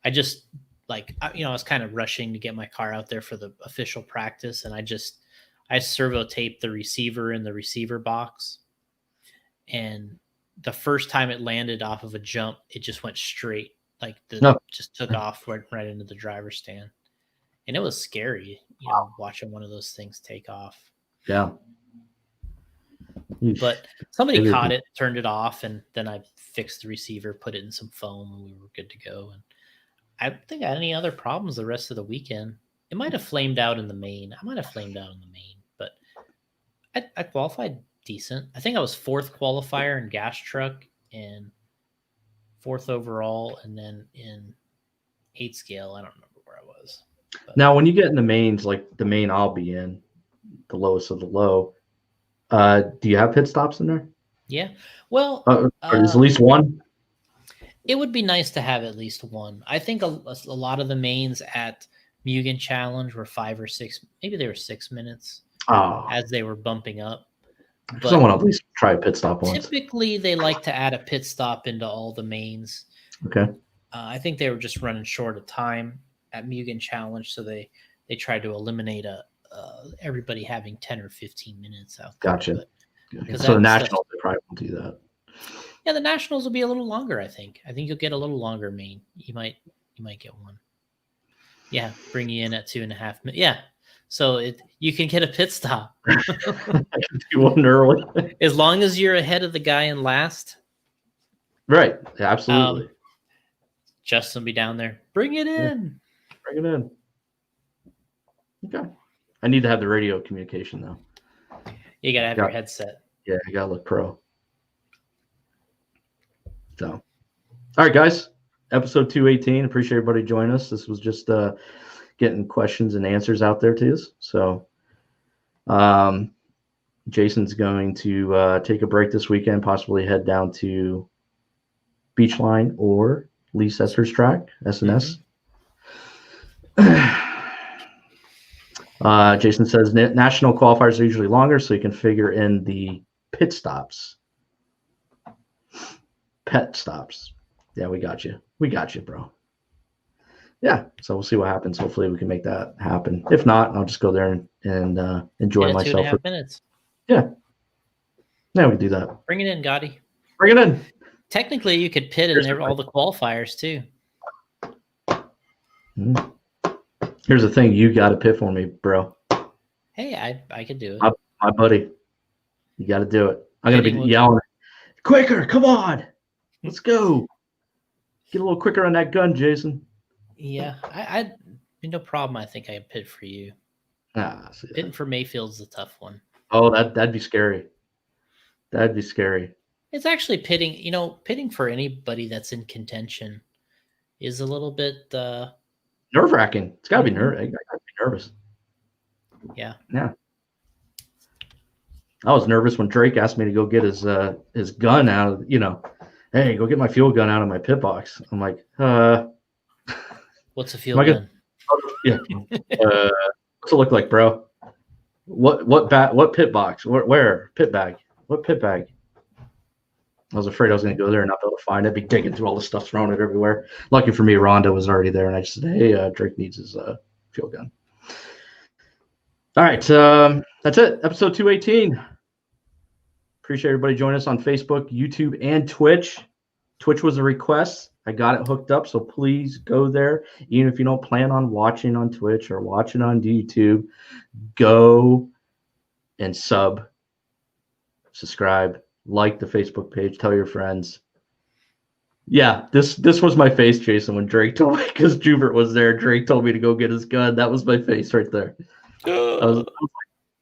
I just, I was kind of rushing to get my car out there for the official practice, and I servo taped the receiver in the receiver box. And the first time it landed off of a jump, it just went straight, just took off right into the driver's stand. And it was scary, watching one of those things take off. Yeah. But somebody caught it, turned it off, and then I fixed the receiver, put it in some foam, and we were good to go. And I don't think I had any other problems the rest of the weekend. It might have flamed out in the main. But I qualified decent. I think I was 4th qualifier in gas truck and 4th overall, and then in 8-scale, I don't remember where I was. But now, when you get in the mains, like the main I'll be in, the lowest of the low, do you have pit stops in there? Yeah. Well, or is at least one? It would be nice to have at least one. I think a lot of the mains at Mugen Challenge were 5 or 6, maybe they were 6 minutes as they were bumping up. But someone at least try a pit stop once. Typically, they like to add a pit stop into all the mains. Okay. I think they were just running short of time at Mugen Challenge, so they tried to eliminate everybody having 10 or 15 minutes out there. Gotcha. So the Nationals, they probably won't do that. Yeah, the Nationals will be a little longer, I think. I think you'll get a little longer main. You might get one. Yeah, bring you in at 2.5 minutes. Yeah. So you can get a pit stop. Do one early. As long as you're ahead of the guy in last. Right. Yeah, absolutely. Justin will be down there. Bring it in. Yeah. Bring it in. Okay. I need to have the radio communication, though. You got to have your headset. Yeah, you got to look pro. So, all right, guys. Episode 218. Appreciate everybody joining us. This was just getting questions and answers out there to us. So, Jason's going to take a break this weekend, possibly head down to Beachline or Lee Sester's track, SNS. Jason says national qualifiers are usually longer, so you can figure in the pit stops. Pet stops. Yeah, we got you. We got you, bro. Yeah, so we'll see what happens. Hopefully we can make that happen. If not, I'll just go there and enjoy myself. 2.5 minutes. Yeah. Yeah, we can do that. Bring it in, Gotti. Bring it in. Technically, you could pit in all the qualifiers, too. Here's the thing. You got to pit for me, bro. Hey, I could do it. My buddy. You got to do it. I'm going to be yelling, quicker, come on. Let's go. Get a little quicker on that gun, Jason. Yeah, I no problem. I think I pit for you. Pitting for Mayfield's the tough one. Oh, that'd be scary. That'd be scary. It's actually pitting. Pitting for anybody that's in contention is a little bit nerve-wracking. It's got to be nervous. I gotta be nervous. Yeah. I was nervous when Drake asked me to go get his gun out of, hey, go get my fuel gun out of my pit box. I'm like, what's a fuel gun? Yeah. What's it look like, bro? What pit box? Where? Pit bag. What pit bag? I was afraid I was going to go there and not be able to find it. Be digging through all the stuff, throwing it everywhere. Lucky for me, Rhonda was already there, and I just said, hey, Drake needs his fuel gun. All right. That's it. Episode 218. Appreciate everybody joining us on Facebook, YouTube, and Twitch. Twitch was a request. I got it hooked up, so please go there. Even if you don't plan on watching on Twitch or watching on YouTube, go and subscribe, like the Facebook page, tell your friends. Yeah, this was my face, Jason, when Drake told me, because Jubert was there. Drake told me to go get his gun. That was my face right there. I was like,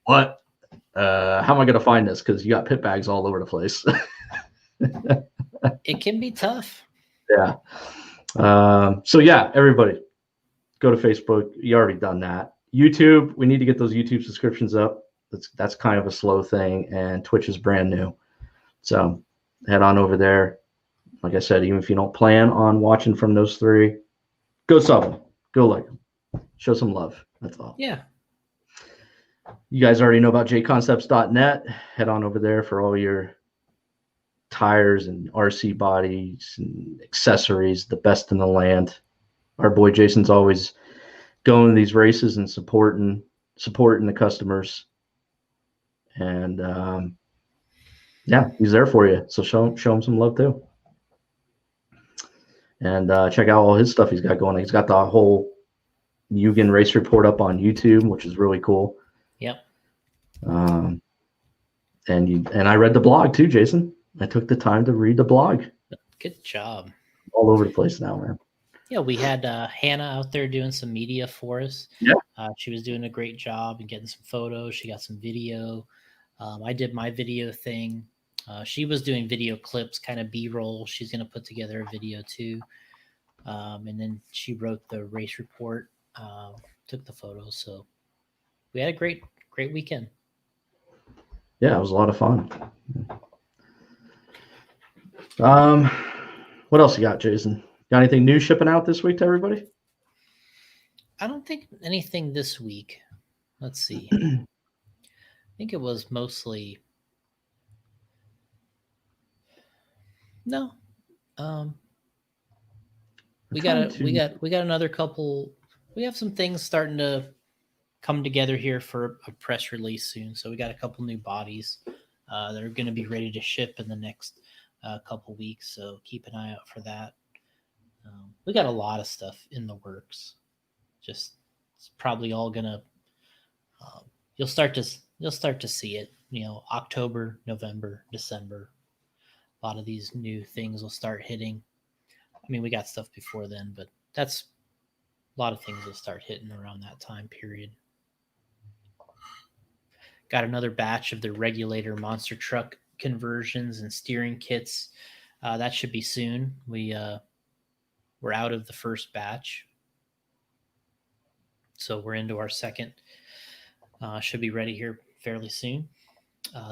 what? How am I going to find this? Because you got pit bags all over the place. It can be tough. Yeah. So yeah, everybody go to Facebook. You already done that. YouTube, we need to get those YouTube subscriptions up. That's kind of a slow thing, and Twitch is brand new. So head on over there. Like I said, even if you don't plan on watching from those three, go sub them. Go like them. Show some love. That's all. Yeah. You guys already know about jconcepts.net. Head on over there for all your tires and RC bodies and accessories, the best in the land. Our boy Jason's always going to these races and supporting the customers. And yeah, he's there for you. So show him some love too. And check out all his stuff he's got going. He's got the whole Mugen race report up on YouTube, which is really cool. Yep. And I read the blog too, Jason. I took the time to read the blog. Good job. All over the place now, man. Yeah, we had Hannah out there doing some media for us. Yeah. She was doing a great job and getting some photos. She got some video. I did my video thing. She was doing video clips, kind of B-roll. She's going to put together a video too. And then she wrote the race report, took the photos. So we had a great weekend. Yeah, it was a lot of fun. What else you got, Jason? Got anything new shipping out this week to everybody? I don't think anything this week. Let's see. I think it was mostly no. We got another couple. We have some things starting to come together here for a press release soon. So we got a couple new bodies that are going to be ready to ship in the next couple weeks. So keep an eye out for that. We got a lot of stuff in the works. Just it's probably all gonna. You'll start to see it. October, November, December. A lot of these new things will start hitting. I mean, we got stuff before then, but that's a lot of things will start hitting around that time period. Got another batch of the regulator monster truck conversions and steering kits. That should be soon. We're out of the first batch, so we're into our second. Should be ready here fairly soon.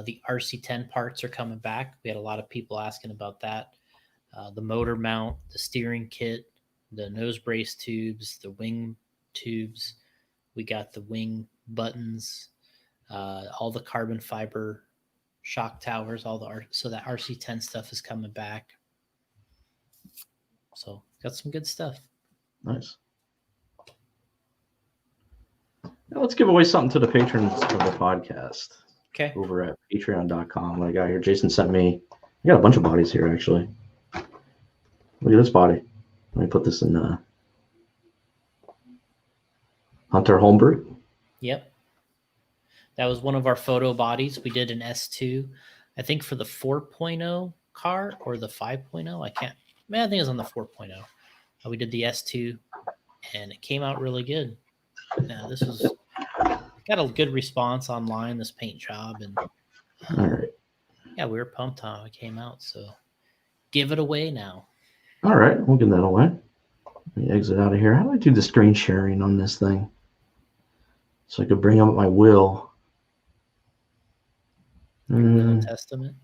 The RC10 parts are coming back. We had a lot of people asking about that. The motor mount, the steering kit, the nose brace tubes, the wing tubes. We got the wing buttons, all the carbon fiber shock towers, so that RC10 stuff is coming back. So got some good stuff. Nice. Now let's give away something to the patrons of the podcast. Okay. Over at patreon.com. What I got here, Jason sent me. I got a bunch of bodies here, actually. Look at this body. Let me put this in Hunter Holmberg. Yep. That was one of our photo bodies. We did an S2, I think for the 4.0 car or the 5.0. I think it was on the 4.0. We did the S2 and it came out really good. Now this was, I got a good response online, this paint job, and All right. yeah, we were pumped on it came out. So give it away now. All right. We'll give that away. Let me exit out of here. How do I do the screen sharing on this thing? So I could bring up my will. Your will and testament.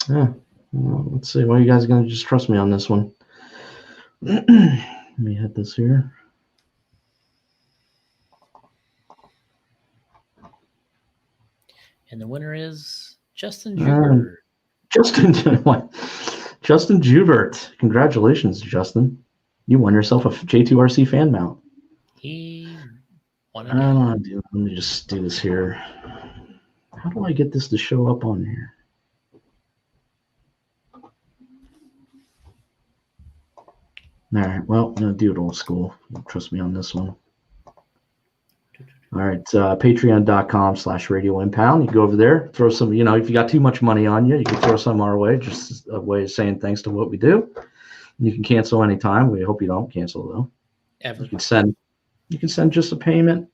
Yeah. Well, let's see. Well, you guys are going to just trust me on this one. Let me hit this here. And the winner is Justin Jubert. Justin Jubert. Congratulations, Justin. You won yourself a J2RC fan mount. He won Let me just do this here. How do I get this to show up on here? All right. Well, I'm going to do it old school. Trust me on this one. All right. Patreon.com/Radio Impound. You go over there, throw some, if you got too much money on you, you can throw some our way. Just a way of saying thanks to what we do. You can cancel anytime. We hope you don't cancel, though. Ever. You can send just a payment,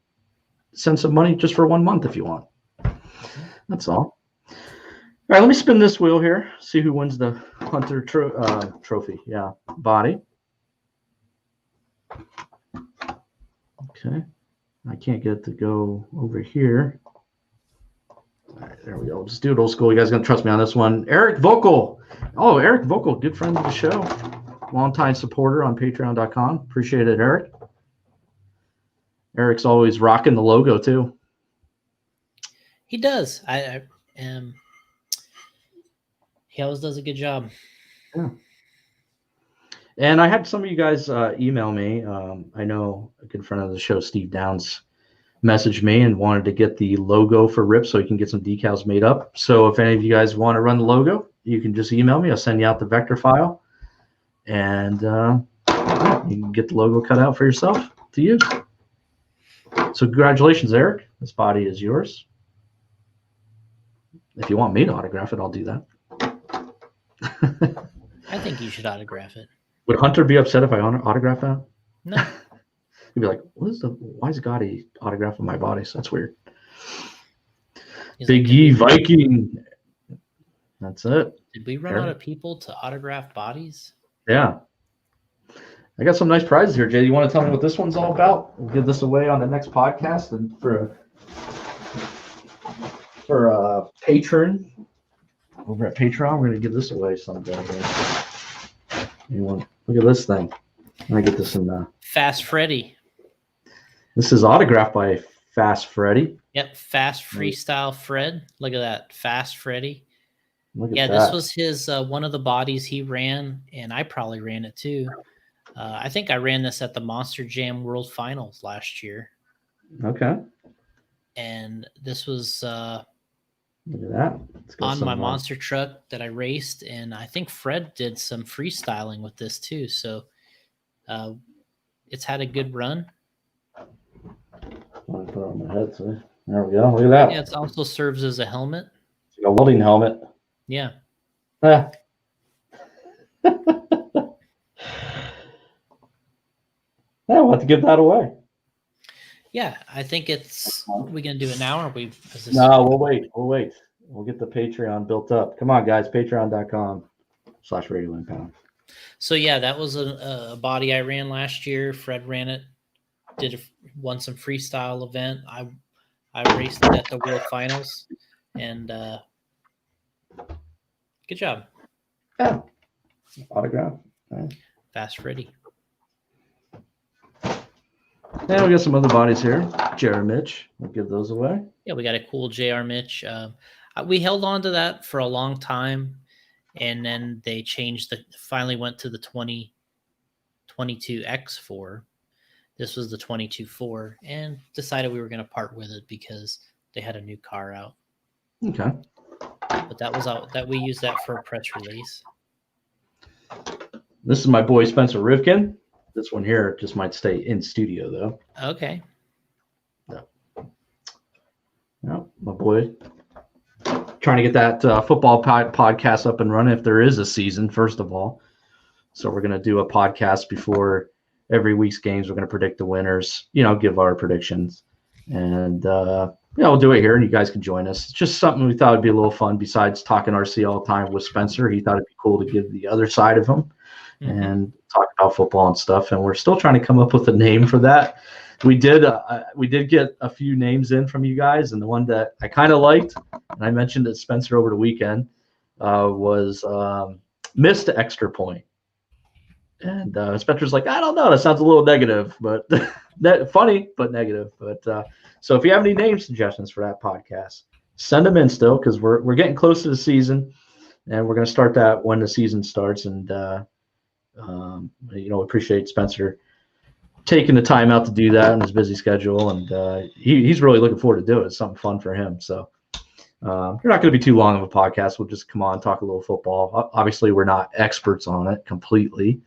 send some money just for 1 month if you want. That's all. All right. Let me spin this wheel here. See who wins the Hunter trophy. Yeah. Body. Okay. I can't get it to go over here. All right, there we go. Just do it old school. You guys are going to trust me on this one. Eric Vocal. Oh, Eric Vocal, good friend of the show. Longtime supporter on patreon.com. Appreciate it, Eric. Eric's always rocking the logo, too. He does. He always does a good job. Yeah. And I had some of you guys email me. I know a good friend of the show, Steve Downs, messaged me and wanted to get the logo for RIP so he can get some decals made up. So if any of you guys want to run the logo, you can just email me. I'll send you out the vector file. And you can get the logo cut out for yourself to use. So congratulations, Eric. This body is yours. If you want me to autograph it, I'll do that. I think you should autograph it. Would Hunter be upset if I autograph that? No. He'd be like, why is Gotti autographing my bodies? That's weird. Big E Viking. That's it. Did we run out of people to autograph bodies? Yeah. I got some nice prizes here, Jay. You want to tell me what this one's all about? We'll give this away on the next podcast. And for a patron over at Patreon, we're going to give this away someday. Look at this thing. I get this in Fast Freddy. This is autographed by Fast Freddy. Yep, Fast Freestyle Fred. Look at that, Fast Freddy. Look at that. This was his one of the bodies he ran, and I probably ran it too. I think I ran this at the Monster Jam World Finals last year. Okay. And this was look at that. On my monster truck that I raced, and I think Fred did some freestyling with this too. So it's had a good run. I'll put it on my head, so there we go. Look at that. Yeah, it also serves as a helmet. It's like a welding helmet. Yeah. Yeah, we'll have to give that away. Yeah, I think it's. Are we gonna do it now, or No, we'll wait. We'll get the Patreon built up. Come on, guys. Patreon.com/Radio Impound. So yeah, that was a body I ran last year. Fred ran it. Won some freestyle event. I raced it at the World Finals, and good job. Yeah. Autograph. Right. Fast Freddy. And we got some other bodies here. JR Mitch. We'll give those away. Yeah, we got a cool JR Mitch. We held on to that for a long time, and then they finally went to the 2022 X4. This was the 22.4, and decided we were going to part with it because they had a new car out. Okay. But that was out. That we used that for a press release. This is my boy Spencer Rivkin. This one here just might stay in studio though. Okay. No, my boy. Trying to get that football podcast up and running if there is a season, first of all. So we're going to do a podcast before every week's games. We're going to predict the winners, give our predictions. And, we'll do it here and you guys can join us. It's just something we thought would be a little fun besides talking RC all the time with Spencer. He thought it'd be cool to give the other side of him and talk about football and stuff. And we're still trying to come up with a name for that. We did get a few names in from you guys, and the one that I kind of liked, and I mentioned it Spencer over the weekend, was missed extra point. And Spencer's like, I don't know, that sounds a little negative, but funny, but negative. But so if you have any name suggestions for that podcast, send them in still, because we're getting close to the season, and we're going to start that when the season starts. And appreciate Spencer taking the time out to do that on his busy schedule, and he's really looking forward to do it. It's something fun for him. So you're not going to be too long of a podcast. We'll just come on, talk a little football. Obviously, we're not experts on it completely,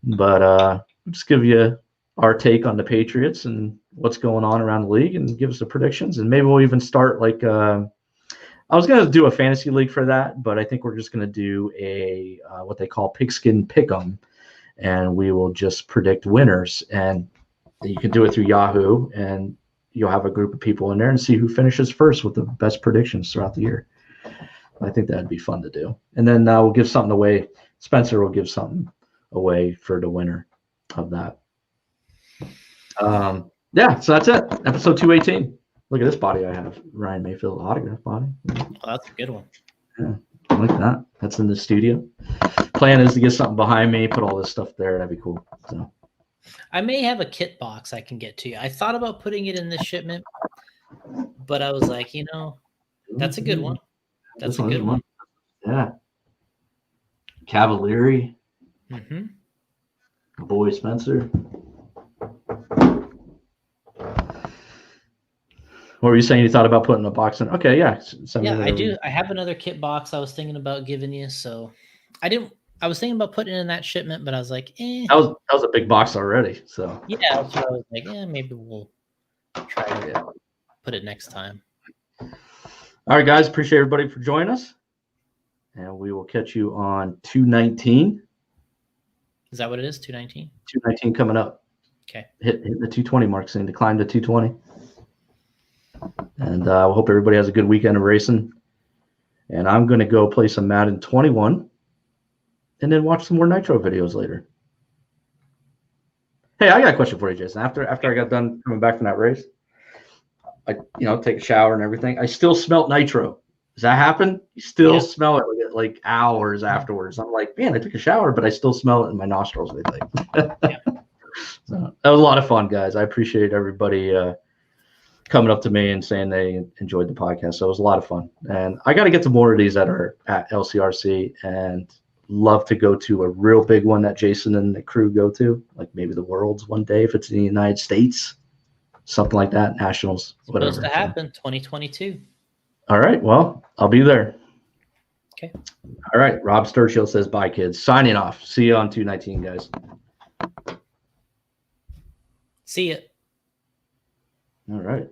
but we'll just give you our take on the Patriots and what's going on around the league, and give us the predictions. And maybe we'll even start like I was going to do a fantasy league for that, but I think we're just going to do a what they call pigskin pick'em, and we will just predict winners. And you can do it through Yahoo, and you'll have a group of people in there and see who finishes first with the best predictions throughout the year. I think that'd be fun to do. And then we'll give something away. Spencer will give something away for the winner of that. So that's it. Episode 218. Look at this body I have. Ryan Mayfield autograph body. Oh, that's a good one. Yeah, I like that. That's in the studio. Plan is to get something behind me, put all this stuff there. That'd be cool. So I may have a kit box I can get to you. I thought about putting it in this shipment, but I was like, that's a good one. That's a good one. Yeah. Cavalieri. Mm-hmm. Boy Spencer. What were you saying? You thought about putting a box in? Okay, yeah. Yeah, I do. I have another kit box I was thinking about giving you. So I was thinking about putting it in that shipment, but I was like, That was a big box already. So yeah, that's what I was like, maybe we'll try to put it next time. All right, guys. Appreciate everybody for joining us. And we will catch you on 219. Is that what it is? 219? 219 coming up. Okay. Hit the 220 mark soon to climb to 220. And I hope everybody has a good weekend of racing. And I'm going to go play some Madden 21 and then watch some more Nitro videos later. Hey, I got a question for you, Jason. After I got done coming back from that race, I take a shower and everything. I still smelt Nitro. Does that happen? You still smell it like hours afterwards. I'm like, man, I took a shower, but I still smell it in my nostrils. So that was a lot of fun, guys. I appreciate everybody coming up to me and saying they enjoyed the podcast. So it was a lot of fun. And I got to get to more of these that are at LCRC, and love to go to a real big one that Jason and the crew go to, like maybe the Worlds one day if it's in the United States, something like that, Nationals, whatever. Supposed to happen 2022. All right. Well, I'll be there. Okay. All right. Rob Sturchill says, bye, kids. Signing off. See you on 219, guys. See ya. All right.